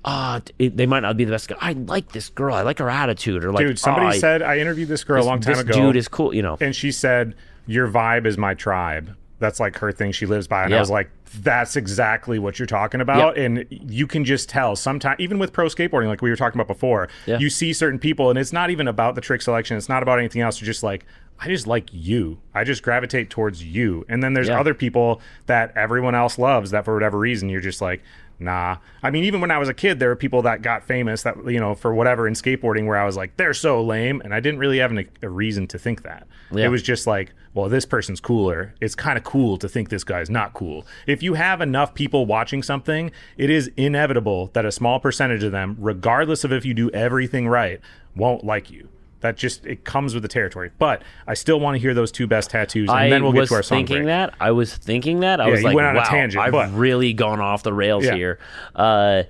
they might not be the best guy. I like this girl. I like her attitude. Or like, dude, somebody said, I interviewed this girl a long time ago. This dude is cool, you know. And she said, your vibe is my tribe. That's like her thing she lives by. And I was like, that's exactly what you're talking about. And you can just tell sometimes, even with pro skateboarding, like we were talking about before, you see certain people and it's not even about the trick selection. It's not about anything else. You're just like, I just like you. I just gravitate towards you. And then there's other people that everyone else loves that for whatever reason, you're just like, nah. I mean, even when I was a kid, there were people that got famous that, you know, for whatever in skateboarding where I was like, they're so lame. And I didn't really have a reason to think that. It was just like, well, this person's cooler. It's kind of cool to think this guy's not cool. If you have enough people watching something, it is inevitable that a small percentage of them, regardless of if you do everything right, won't like you. That just, it comes with the territory. But I still want to hear those two best tattoos, and then we'll get to our song break. I was thinking that. I was like, went on wow, a tangent, I've really gone off the rails here. But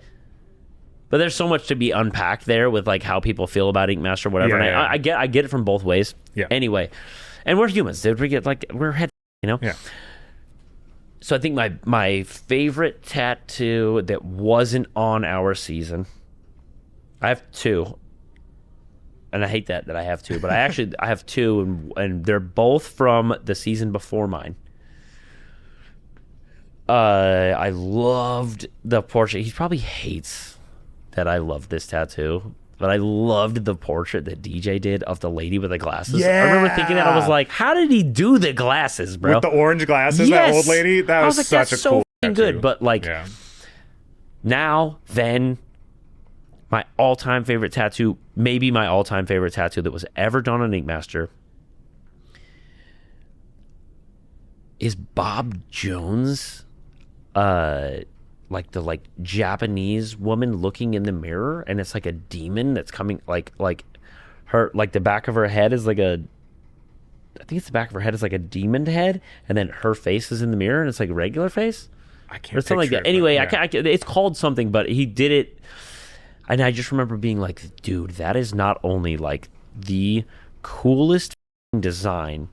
there's so much to be unpacked there with like how people feel about Ink Master, whatever. And I get it from both ways. Yeah. Anyway, and we're humans. Did we get like we're head, you know? Yeah. So I think my favorite tattoo that wasn't on our season, I have two. And I hate that I have two, but I have two, and they're both from the season before mine. I loved the portrait. He probably hates that I loved this tattoo, but I loved the portrait that DJ did of the lady with the glasses. Yeah. I remember thinking that. I was like, how did he do the glasses, bro? With the orange glasses, that old lady? That was like, such that's a cool so good. But like, Now, then, my all-time favorite tattoo, maybe my all-time favorite tattoo that was ever done on Ink Master, is Bob Jones, like the Japanese woman looking in the mirror, and it's like a demon that's coming, like her, like the back of her head is like a, I think it's the back of her head is like a demon head, and then her face is in the mirror, and it's like a regular face. I can't. Or something like that. Anyway, yeah. I can't, it's called something, but he did it, and I just remember being like, dude, that is not only like the coolest design,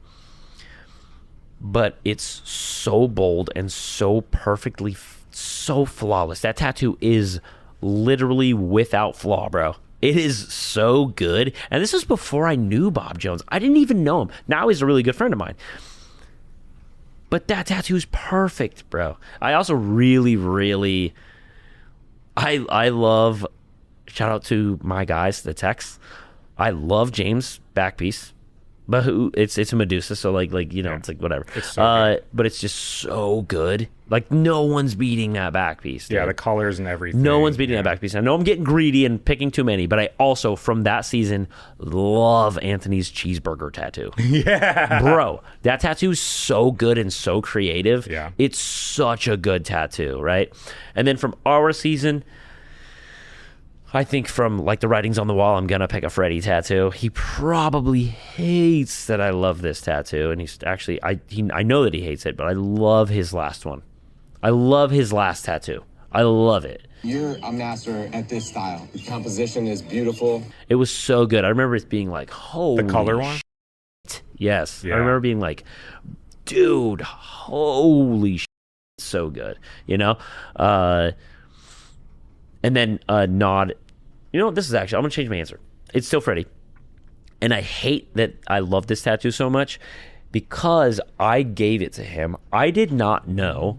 but it's so bold and so perfectly, so flawless. That tattoo is literally without flaw, bro. It is so good. And this is before I knew Bob Jones. I didn't even know him. Now he's a really good friend of mine. But that tattoo is perfect, bro. I also really, really, I love, shout out to my guys, the Tex. I love James' back piece. But it's a Medusa, so like you know, yeah. It's like whatever. It's so but it's just so good. Like no one's beating that back piece. Dude. Yeah, the colors and everything. No one's beating that back piece. I know I'm getting greedy and picking too many, but I also from that season love Anthony's cheeseburger tattoo. Yeah, bro, that tattoo is so good and so creative. Yeah, it's such a good tattoo, right? And then from our season, I think from like the writings on the wall, I'm gonna pick a Freddy tattoo. He probably hates that I love this tattoo, and he's actually I know that he hates it, but I love his last one. I love his last tattoo. I love it. You're a master at this style. The composition is beautiful. It was so good. I remember it being like, holy the color one. Yes, yeah. I remember being like, dude, holy shit, so good. You know, and then Nod. You know what? This is actually, I'm going to change my answer. It's still Freddy. And I hate that I love this tattoo so much because I gave it to him. I did not know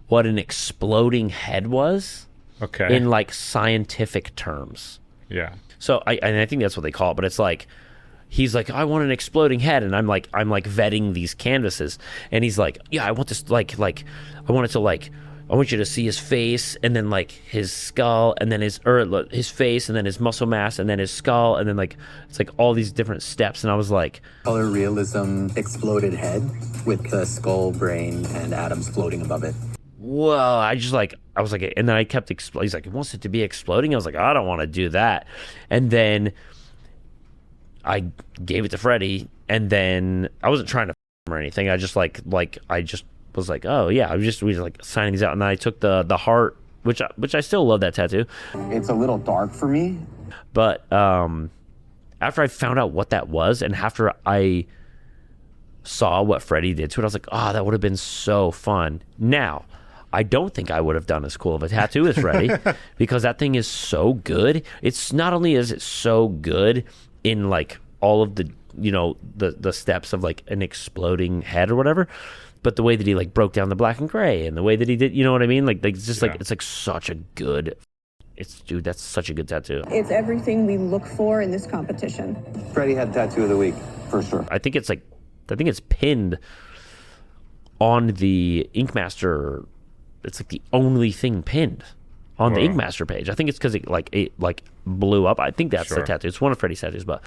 what an exploding head was. Okay. In like scientific terms. Yeah. So I think that's what they call it, but it's like, he's like, I want an exploding head, and I'm like vetting these canvases, and he's like, yeah, I want this like I want it to like, I want you to see his face, and then like his skull, and then his face, and then his muscle mass, and then his skull, and then like it's like all these different steps. And I was like, color realism exploded head with the skull, brain, and atoms floating above it. Whoa! I was like, and then I kept exploding. He's like, he wants it to be exploding. I was like, I don't want to do that. And then I gave it to Freddy, and then I wasn't trying to him or anything. I just I just was like, oh yeah, we were like signing these out, and then I took the heart, which I still love that tattoo. It's a little dark for me, but after I found out what that was, and after I saw what Freddy did to it, I was like, oh, that would have been so fun. Now, I don't think I would have done as cool of a tattoo as Freddy because that thing is so good. It's not only is it so good in like all of the, you know, the steps of like an exploding head or whatever, but the way that he like broke down the black and gray and the way that he did, you know what I mean? Like it's just like, it's like such a good, dude, that's such a good tattoo. It's everything we look for in this competition. Freddie had tattoo of the week, for sure. I think it's pinned on the Ink Master. It's like the only thing pinned on the Ink Master page. I think it's because it blew up. I think that's the tattoo. It's one of Freddy's tattoos, but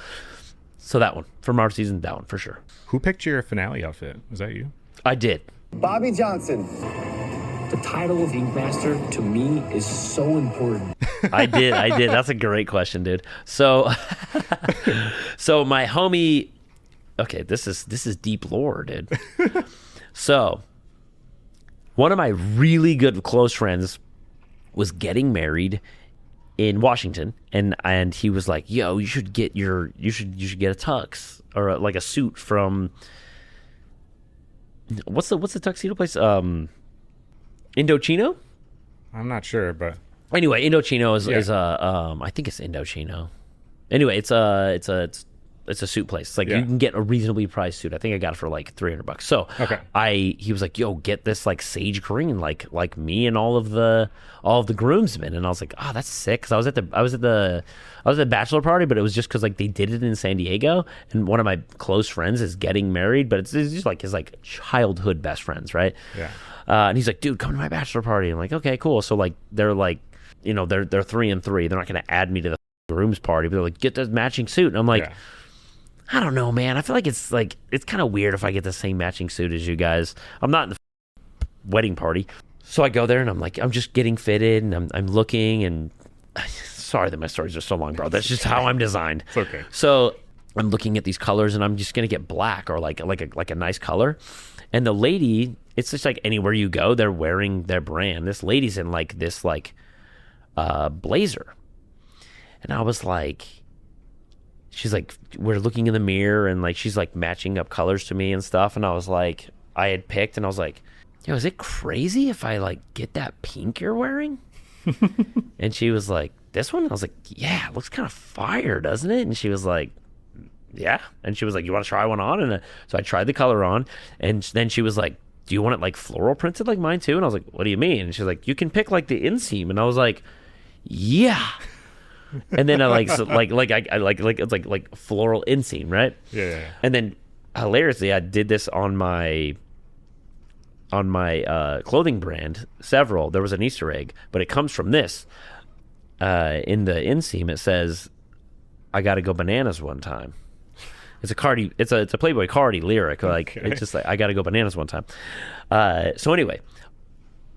so that one from our season, that one for sure. Who picked your finale outfit? Was that you? I did. Bobby Johnson. The title of Ink Master to me is so important. I did. That's a great question, dude. So, so my homie. Okay, this is deep lore, dude. So, one of my really good close friends was getting married in Washington, and he was like, "Yo, you should get a tux or like a suit from what's the tuxedo place? Indochino? I'm not sure, but anyway, Indochino is I think it's Indochino. Anyway, it's a suit place. It's like you can get a reasonably priced suit. I think I got it for like $300. So he was like, "Yo, get this like sage green, like me and all of the groomsmen." And I was like, "Oh, that's sick." Because I was at the bachelor party, but it was just because like they did it in San Diego, and one of my close friends is getting married, but it's just like his like childhood best friends, right? Yeah. And he's like, "Dude, come to my bachelor party." I'm like, "Okay, cool." So like they're like you know, they're 3 and 3. They're not going to add me to the groom's party, but they're like, get the matching suit. And I'm like, Yeah. I don't know, man. I feel like it's kind of weird if I get the same matching suit as you guys. I'm not in the wedding party. So I go there and I'm like, I'm just getting fitted and I'm looking and sorry that my stories are so long, bro. That's just how I'm designed. It's okay. So I'm looking at these colors and I'm just going to get black or like a nice color. And the lady, it's just like anywhere you go, they're wearing their brand. This lady's in like this like blazer. And I was like, she's like, we're looking in the mirror and like she's like matching up colors to me and stuff. And I was like, I had picked and I was like, yo, is it crazy if I like get that pink you're wearing? And she was like, this one? I was like, yeah, it looks kind of fire, doesn't it? And she was like, yeah. And she was like, you want to try one on? And so I tried the color on. And then she was like, do you want it like floral printed like mine too? And I was like, what do you mean? And she's like, you can pick like the inseam. And I was like, yeah. And then I like so like it's like floral inseam, right? Yeah. And then hilariously, I did this on my clothing brand. Several. There was an Easter egg, but it comes from this. In the inseam, it says, "I got to go bananas one time." It's a Cardi. It's a Playboy Cardi lyric. Like it's just like I got to go bananas one time. So anyway,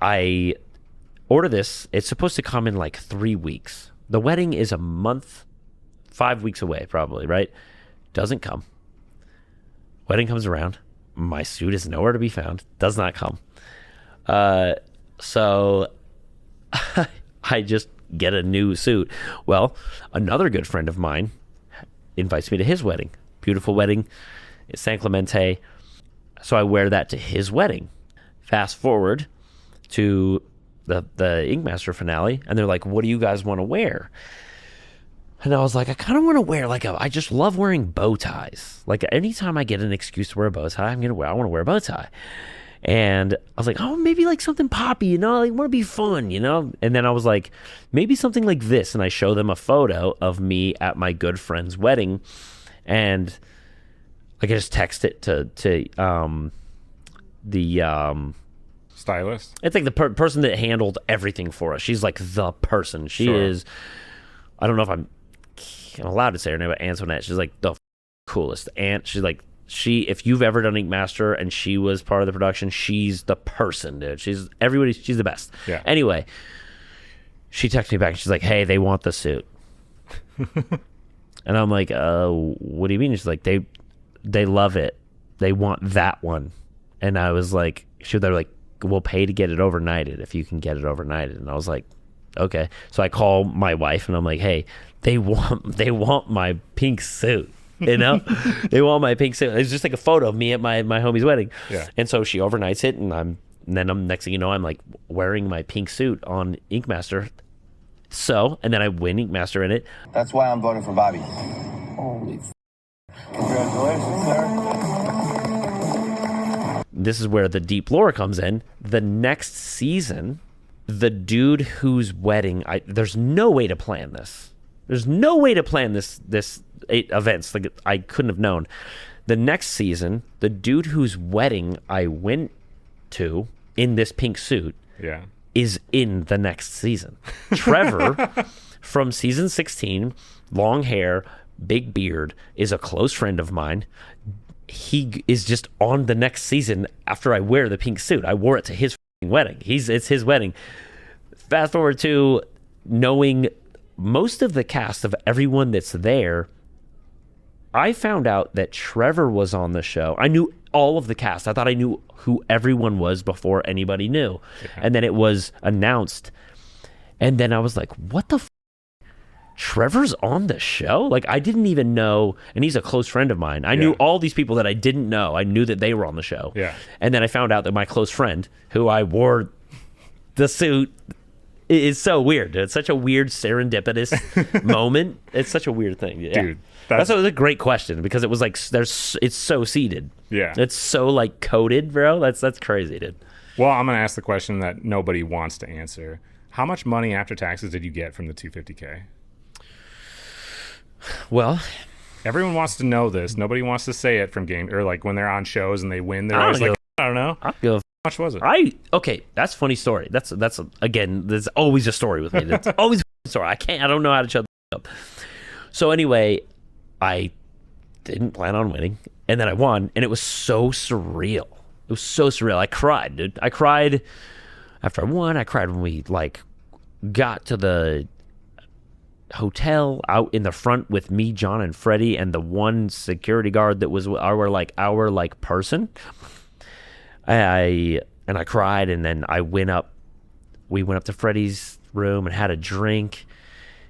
I order this. It's supposed to come in like 3 weeks. The wedding is a month, 5 weeks away, probably, right? Doesn't come. Wedding comes around. My suit is nowhere to be found. Does not come. So I just get a new suit. Well, another good friend of mine invites me to his wedding. Beautiful wedding. It's San Clemente. So I wear that to his wedding. Fast forward to the Ink Master finale, and they're like, what do you guys want to wear? And I was like, I kind of want to wear I just love wearing bow ties. Like anytime I get an excuse to wear a bow tie, I want to wear a bow tie. And I was like, oh, maybe like something poppy, you know, like want to be fun, you know? And then I was like, maybe something like this. And I show them a photo of me at my good friend's wedding. And like I just text it to the Stylist? it's like the person that handled everything for us. She's like the person. She Sure. is, I don't know if I'm allowed to say her name, but Antoinette. She's like the coolest. She's like, if you've ever done Ink Master and she was part of the production, she's the person, dude. She's the best. Yeah. Anyway, she texted me back and she's like, hey, they want the suit. And I'm like, what do you mean? She's like, they love it. They want that one. And I was like, they're like, we'll pay to get it overnighted if you can get it overnighted. And I was like, okay. So I call my wife and I'm like, hey, they want my pink suit. You know, they want my pink suit. It's just like a photo of me at my homie's wedding. Yeah. And so she overnights it, and then next thing you know, I'm like wearing my pink suit on Ink Master. So, and then I win Ink Master in it. That's why I'm voting for Bobby. Holy congratulations, sir. This is where the deep lore comes in. The next season, the dude whose wedding, there's no way to plan this. There's no way to plan this 8 events. Like I couldn't have known. The next season, the dude whose wedding I went to in this pink suit is in the next season. Trevor from season 16, long hair, big beard, is a close friend of mine. He is just on the next season after I wear the pink suit. I wore it to his wedding. It's his wedding. Fast forward to knowing most of the cast of everyone that's there. I found out that Trevor was on the show. I knew all of the cast. I thought I knew who everyone was before anybody knew. Yeah. And then it was announced. And then I was like, what the Trevor's on the show? Like, I didn't even know. And he's a close friend of mine. I knew all these people that I didn't know. I knew that they were on the show. Yeah. And then I found out that my close friend, who I wore the suit, is so weird. It's such a weird serendipitous moment. It's such a weird thing. Yeah. Dude. That's a great question because it was like it's so seeded. Yeah. It's so like coded, bro. That's crazy, dude. Well, I'm going to ask the question that nobody wants to answer. How much money after taxes did you get from the 250K? Well, everyone wants to know this. Nobody wants to say it from game or like when they're on shows and they win. They're always like, I don't know. I don't give a much was it? Okay, that's a funny story. That's again, there's always a story with me. It's always a story. I don't know how to shut up. So anyway, I didn't plan on winning, and then I won, and it was so surreal. It was so surreal. I cried, dude. I cried after I won. I cried when we like got to the hotel out in the front with me, John, and Freddie, and the one security guard that was our person. I cried, and then we went up to Freddie's room and had a drink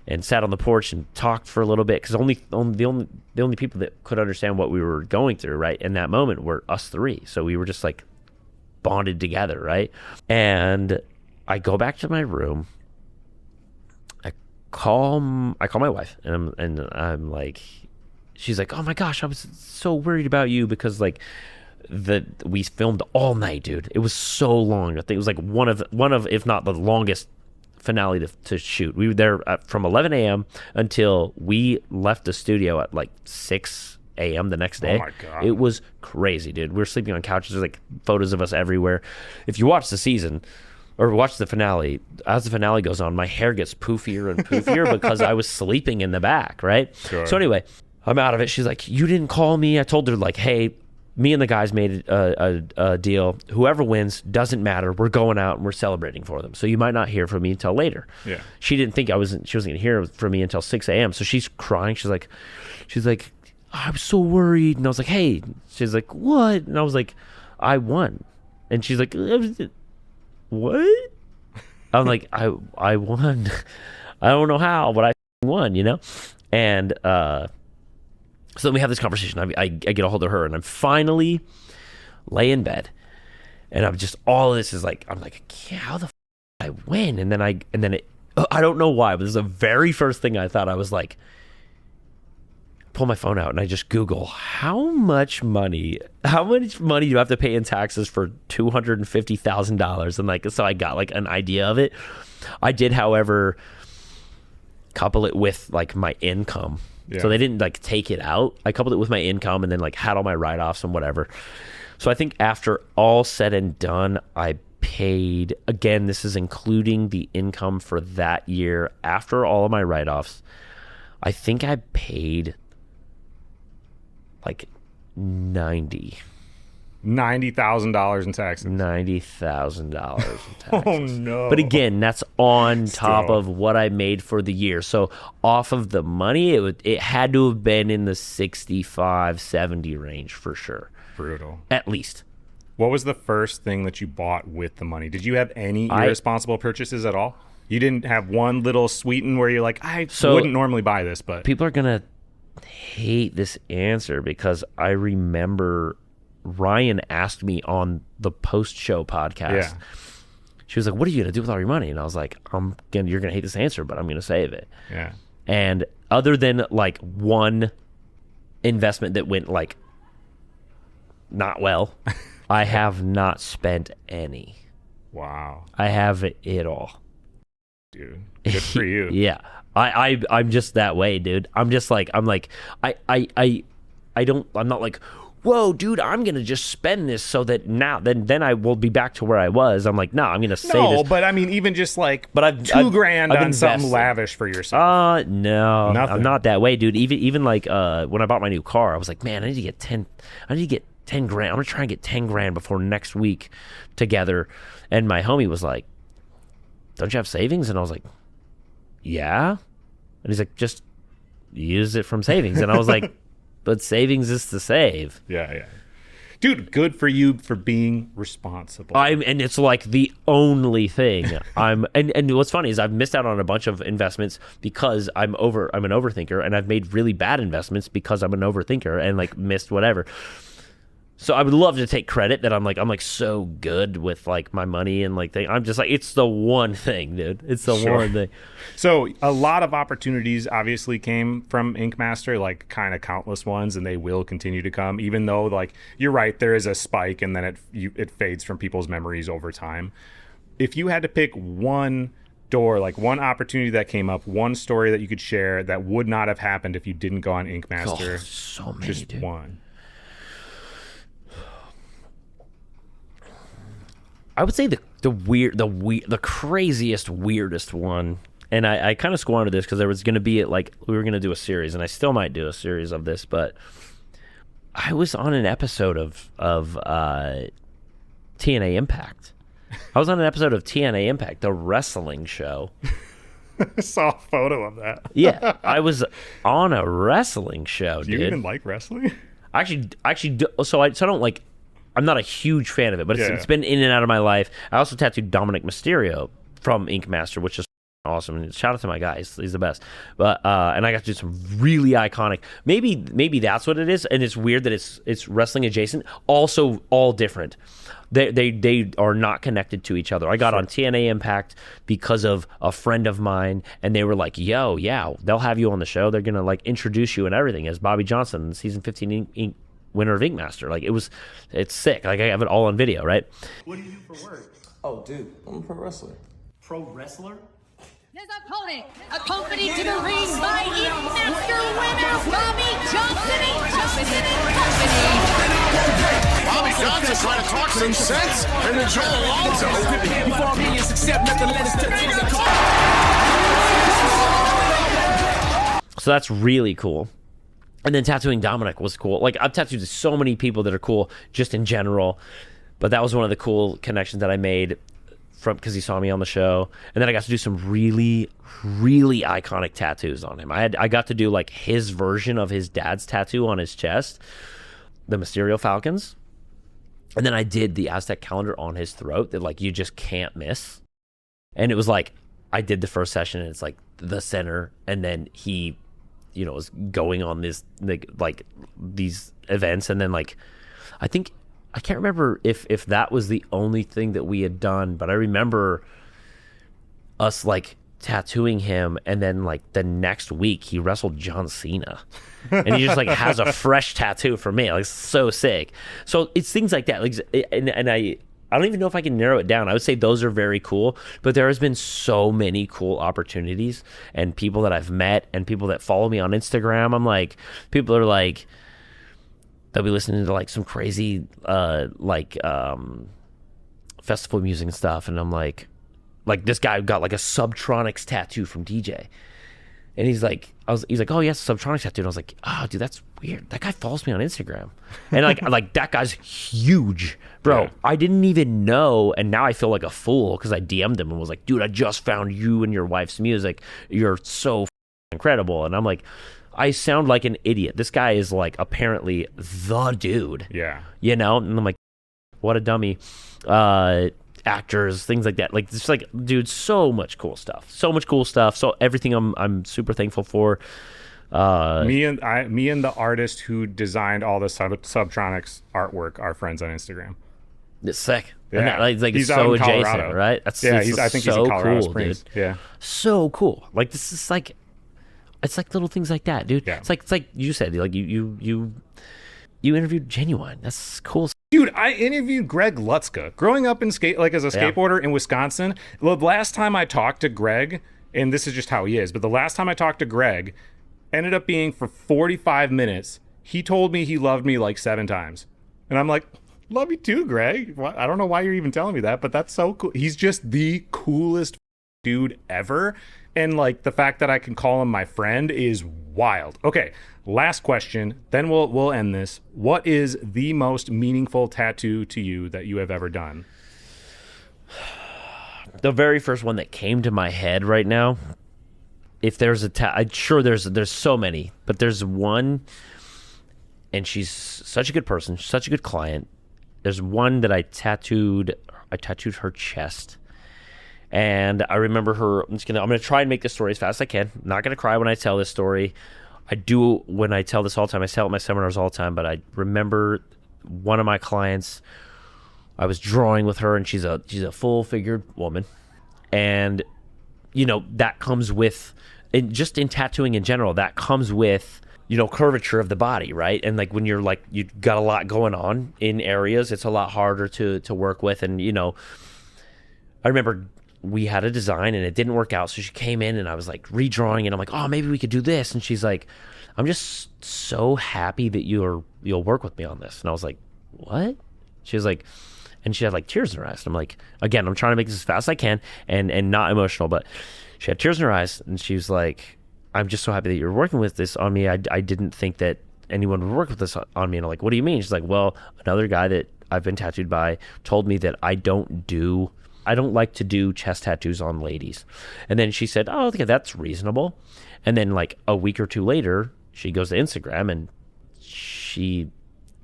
and sat on the porch and talked for a little bit, because the only people that could understand what we were going through right in that moment were us three. So we were just like bonded together, right? And I go back to my room. I call my wife, and I'm like, she's like, oh my gosh, I was so worried about you, because like we filmed all night, dude. It was so long. I think it was like one of if not the longest finale to shoot. We were there from 11 a.m. until we left the studio at like 6 a.m. the next day. Oh my God. It was crazy, dude. We were sleeping on couches. There's like photos of us everywhere. If you watch the season or watch the finale, as the finale goes on, my hair gets poofier and poofier because I was sleeping in the back, right? Sure. So anyway, I'm out of it. She's like, you didn't call me. I told her like, hey, me and the guys made a deal. Whoever wins, doesn't matter. We're going out and we're celebrating for them. So you might not hear from me until later. Yeah. She didn't think she wasn't going to hear from me until 6 a.m. So she's crying. She's like, I was so worried. And I was like, hey. She's like, what? And I was like, I won. And she's like, what? I'm like, I won. I don't know how, but I won, you know? And so then we have this conversation. I get a hold of her, and I'm finally lay in bed, and I'm just, all of this is like, I'm like, yeah, how the I win? And then I don't know why, but this is the very first thing I thought. I was like, pull my phone out and I just Google how much money do you have to pay in taxes for $250,000, and like, so I got like an idea of it. I did, however, couple it with like my income. Yeah. So they didn't like take it out. I coupled it with my income, and then like had all my write-offs and whatever. So I think after all said and done, I paid, again, this is including the income for that year, after all of my write-offs, I think I paid like $90,000 in taxes. $90,000 in taxes. Oh no! But again, that's on top of what I made for the year. So off of the money, it had to have been in the 65, 70 range for sure. Brutal. At least. What was the first thing that you bought with the money? Did you have any irresponsible purchases at all? You didn't have one little sweeten where you're like, I wouldn't normally buy this, but people are gonna hate this answer, because I remember Ryan asked me on the post-show podcast. Yeah. She was like, what are you going to do with all your money? And I was like, you're going to hate this answer, but I'm going to save it. Yeah. And other than like one investment that went like not well, I have not spent any. Wow. I have it all. Dude, good for you. Yeah. I'm just that way, dude. I'm not like, whoa, dude, I'm going to just spend this so that now, then I will be back to where I was. I'm like, no, I'm going to save this. No, but I mean, even just like $2,000 on something lavish for yourself. No, nothing. I'm not that way, dude. Even like when I bought my new car, I was like, man, I need to get 10 grand. I'm going to try and get 10 grand before next week together. And my homie was like, don't you have savings? And I was like, yeah. And he's like, just use it from savings. And I was like, but savings is to save. Yeah. Dude, good for you for being responsible. And it's like the only thing and what's funny is I've missed out on a bunch of investments because I'm an overthinker, and I've made really bad investments because I'm an overthinker and like missed whatever. So I would love to take credit that I'm like so good with like my money and like I'm just like, it's the one thing, dude. It's the one thing. So a lot of opportunities obviously came from Ink Master, like kind of countless ones, and they will continue to come, even though like you're right, there is a spike and then it fades from people's memories over time. If you had to pick one door, like one opportunity that came up, one story that you could share that would not have happened if you didn't go on Ink Master, so many, just dude. one. I would say the craziest, weirdest one, and I kind of squandered this because there was going to be we were going to do a series, and I still might do a series of this, but I was on an episode of TNA Impact. I was on an episode of TNA Impact, the wrestling show. I saw a photo of that. Yeah, I was on a wrestling show, dude. Do you even like wrestling? So I don't like. I'm not a huge fan of it, but it's been in and out of my life. I also tattooed Dominic Mysterio from Ink Master, which is awesome. And shout out to my guy; he's the best. But and I got to do some really iconic. Maybe that's what it is. And it's weird that it's wrestling adjacent. Also, all different. They are not connected to each other. I got on TNA Impact because of a friend of mine, and they were like, "Yo, yeah, they'll have you on the show. They're gonna like introduce you and everything as Bobby Johnson, season 15 Ink winner of Ink Master." Like it's sick. Like I have it all on video, right? What do you do for work? Oh, dude, I'm a pro wrestler. Pro wrestler? His opponent, accompanied to the ring by Ink Master winner Bobby Johnson and Company. Bobby Johnson trying to talk some sense and then Joe Alonzo. Before me is accept nothing less to So that's really cool. And then tattooing Dominic was cool. Like I've tattooed so many people that are cool just in general, but that was one of the cool connections that I made because he saw me on the show. And then I got to do some really, really iconic tattoos on him. I got to do like his version of his dad's tattoo on his chest, the Mysterio Falcons. And then I did the Aztec calendar on his throat that like you just can't miss. And it was like I did the first session and it's like the center, and then he was going on this like these events, and then like I can't remember if that was the only thing that we had done, but I remember us like tattooing him, and then like the next week he wrestled John Cena, and he just like has a fresh tattoo for me, like so sick. So it's things like that, like and I don't even know if I can narrow it down. I would say those are very cool, but there has been so many cool opportunities and people that I've met and people that follow me on Instagram. I'm like, people are like, they'll be listening to like some crazy festival music and stuff, and I'm like this guy got like a Subtronics tattoo from DJ, and he's like, oh yes, Subtronics tattoo, and I was like, oh dude, that's weird. That guy follows me on Instagram, and like that guy's huge, bro. Yeah. I didn't even know, and now I feel like a fool because I DM'd him and was like, dude, I just found you and your wife's music. You're so incredible, and I'm like, I sound like an idiot. This guy is like apparently the dude. Yeah. And I'm like, what a dummy. Actors, things like that. Like just like, dude, so much cool stuff. So everything I'm super thankful for. Me and the artist who designed all the Subtronics artwork are friends on Instagram. It's sick. Yeah. And like he's so out in adjacent, Colorado. right? I think he's in Colorado Springs. Dude. Yeah. So cool. Like this is like, it's like little things like that, dude. Yeah. It's like you said, like you interviewed Genuine. That's cool. Dude, I interviewed Greg Lutzka. Growing up in as a skateboarder in Wisconsin, the last time I talked to Greg, and this is just how he is, but the last time I talked to Greg ended up being for 45 minutes. He told me he loved me like 7 times. And I'm like, love you too, Greg. I don't know why you're even telling me that, but that's so cool. He's just the coolest dude ever. And like the fact that I can call him my friend is wild. Okay, last question, then we'll end this. What is the most meaningful tattoo to you that you have ever done? The very first one that came to my head right now, if there's I'm sure there's so many, but there's one, and she's such a good person, such a good client. There's one that I tattooed her chest. And I remember her, I'm going to try and make this story as fast as I can. I'm not going to cry when I tell this story. I do when I tell this all the time. I tell it at my seminars all the time. But I remember one of my clients, I was drawing with her, and she's a full-figured woman. And, that comes with, and just in tattooing in general, that comes with, curvature of the body, right? And like when you're like, you've got a lot going on in areas, it's a lot harder to work with. And, I remember we had a design and it didn't work out. So she came in and I was like redrawing, and I'm like, oh, maybe we could do this. And she's like, I'm just so happy that you'll work with me on this. And I was like, what? She was like, And she had like tears in her eyes. I'm like, again, I'm trying to make this as fast as I can and not emotional, but she had tears in her eyes, and she was like, I'm just so happy that you're working with this on me. I didn't think that anyone would work with this on me. And I'm like, what do you mean? She's like, well, another guy that I've been tattooed by told me that I don't like to do chest tattoos on ladies. And then she said, oh, okay, that's reasonable. And then like a week or two later, she goes to Instagram and she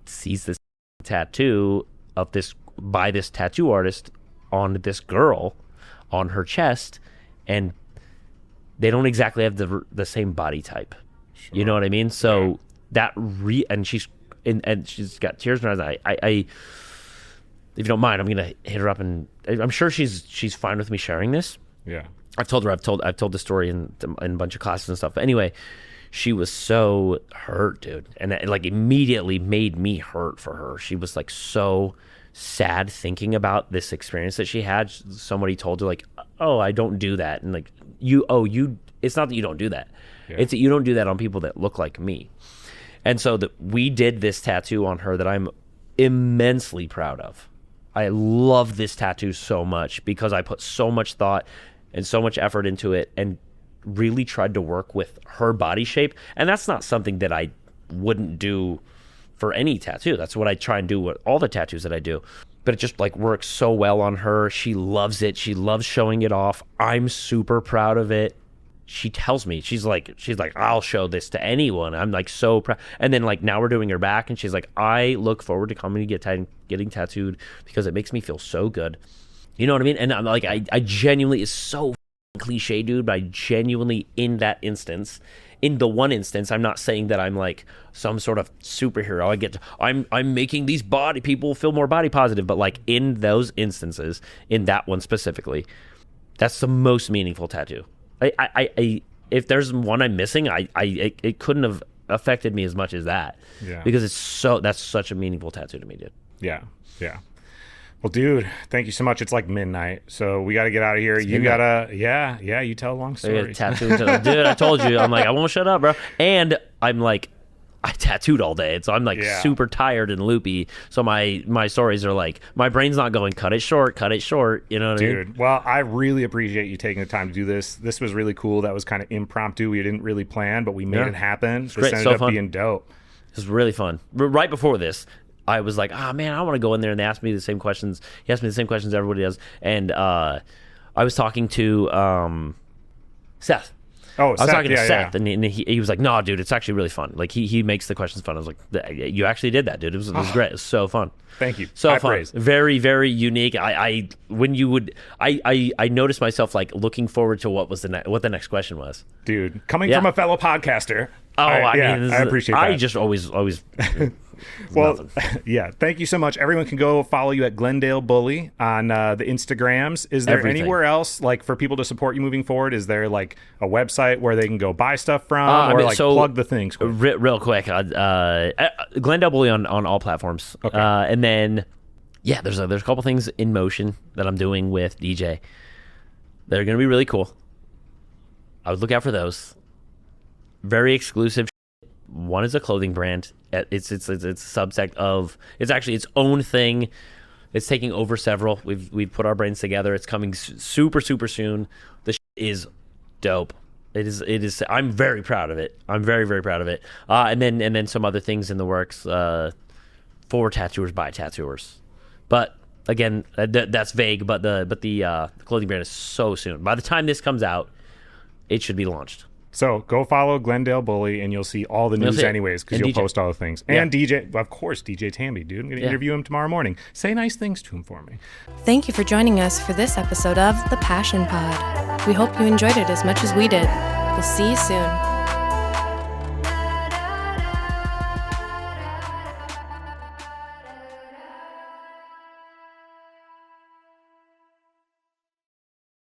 sees this tattoo of this by this tattoo artist on this girl on her chest, and they don't exactly have the same body type. Sure. You know what I mean? So and she's got tears in her eyes. I if you don't mind, I'm gonna hit her up, and I'm sure she's fine with me sharing this. Yeah, I've told the story in a bunch of classes and stuff. But anyway, she was so hurt, dude, and it like immediately made me hurt for her. She was like so sad thinking about this experience that she had. Somebody told her like, oh, I don't do that, and like it's not that you don't do that. Yeah. It's that you don't do that on people that look like me. And so we did this tattoo on her that I'm immensely proud of. I love this tattoo so much because I put so much thought and so much effort into it and really tried to work with her body shape. And that's not something that I wouldn't do for any tattoo. That's what I try and do with all the tattoos that I do. But it just like works so well on her. She loves it. She loves showing it off. I'm super proud of it. She tells me, she's like, I'll show this to anyone. I'm like so proud. And then like now we're doing her back, and she's like, I look forward to coming to getting tattooed because it makes me feel so good. You know what I mean? And I'm like, I genuinely, it's so cliche, dude, but I genuinely, in the one instance, I'm not saying that I'm like some sort of superhero. I'm making these people feel more body positive, but like in those instances, in that one specifically, that's the most meaningful tattoo. I if there's one I'm missing, it couldn't have affected me as much as that. Yeah. Because that's such a meaningful tattoo to me, dude. Yeah. Yeah. Well, dude, thank you so much. It's like midnight, so we got to get out of here. It's you midnight. You tell a long story. Dude, I told you, I'm like, I won't shut up, bro. And I'm like, I tattooed all day, so I'm like super tired and loopy. So my stories are like, my brain's not going, cut it short. You know what I mean? Dude, well, I really appreciate you taking the time to do this. This was really cool. That was kind of impromptu. We didn't really plan, but we made it happen. This ended up being dope. It was really fun. Right before this, I was like, man, I want to go in there, and they asked me the same questions. He asked me the same questions everybody does. And I was talking to Seth. Oh, I was talking to Seth, and he was like, no, dude, it's actually really fun. Like, he makes the questions fun. I was like, you actually did that, dude. It was great. It was so fun. Thank you. So fun. Praise. Very, very unique. I noticed myself, like, looking forward to what the next question was. Dude, coming from a fellow podcaster. I appreciate that. I just always well, yeah, thank you so much. Everyone can go follow you at Glendale Bully on the Instagrams. Is there anywhere else, like, for people to support you moving forward? Is there like a website where they can go buy stuff from, plug the things? Real quick, Glendale Bully on all platforms. Okay. And then there's a couple things in motion that I'm doing with DJ. They're gonna be really cool. I would look out for those. Very exclusive. One is a clothing brand. It's a subsect of, it's actually its own thing. It's taking over several. We've put our brains together. It's coming super soon. The is dope. It is. I'm very proud of it. I'm very, very proud of it. And then some other things in the works for tattooers by tattooers. But again, that's vague. But the clothing brand is so soon. By the time this comes out, it should be launched. So go follow Glendale Bully, and you'll see all the news anyways, because you'll post all the things. And DJ, of course, DJ Tamby, dude. I'm going to interview him tomorrow morning. Say nice things to him for me. Thank you for joining us for this episode of The Passion Pod. We hope you enjoyed it as much as we did. We'll see you soon.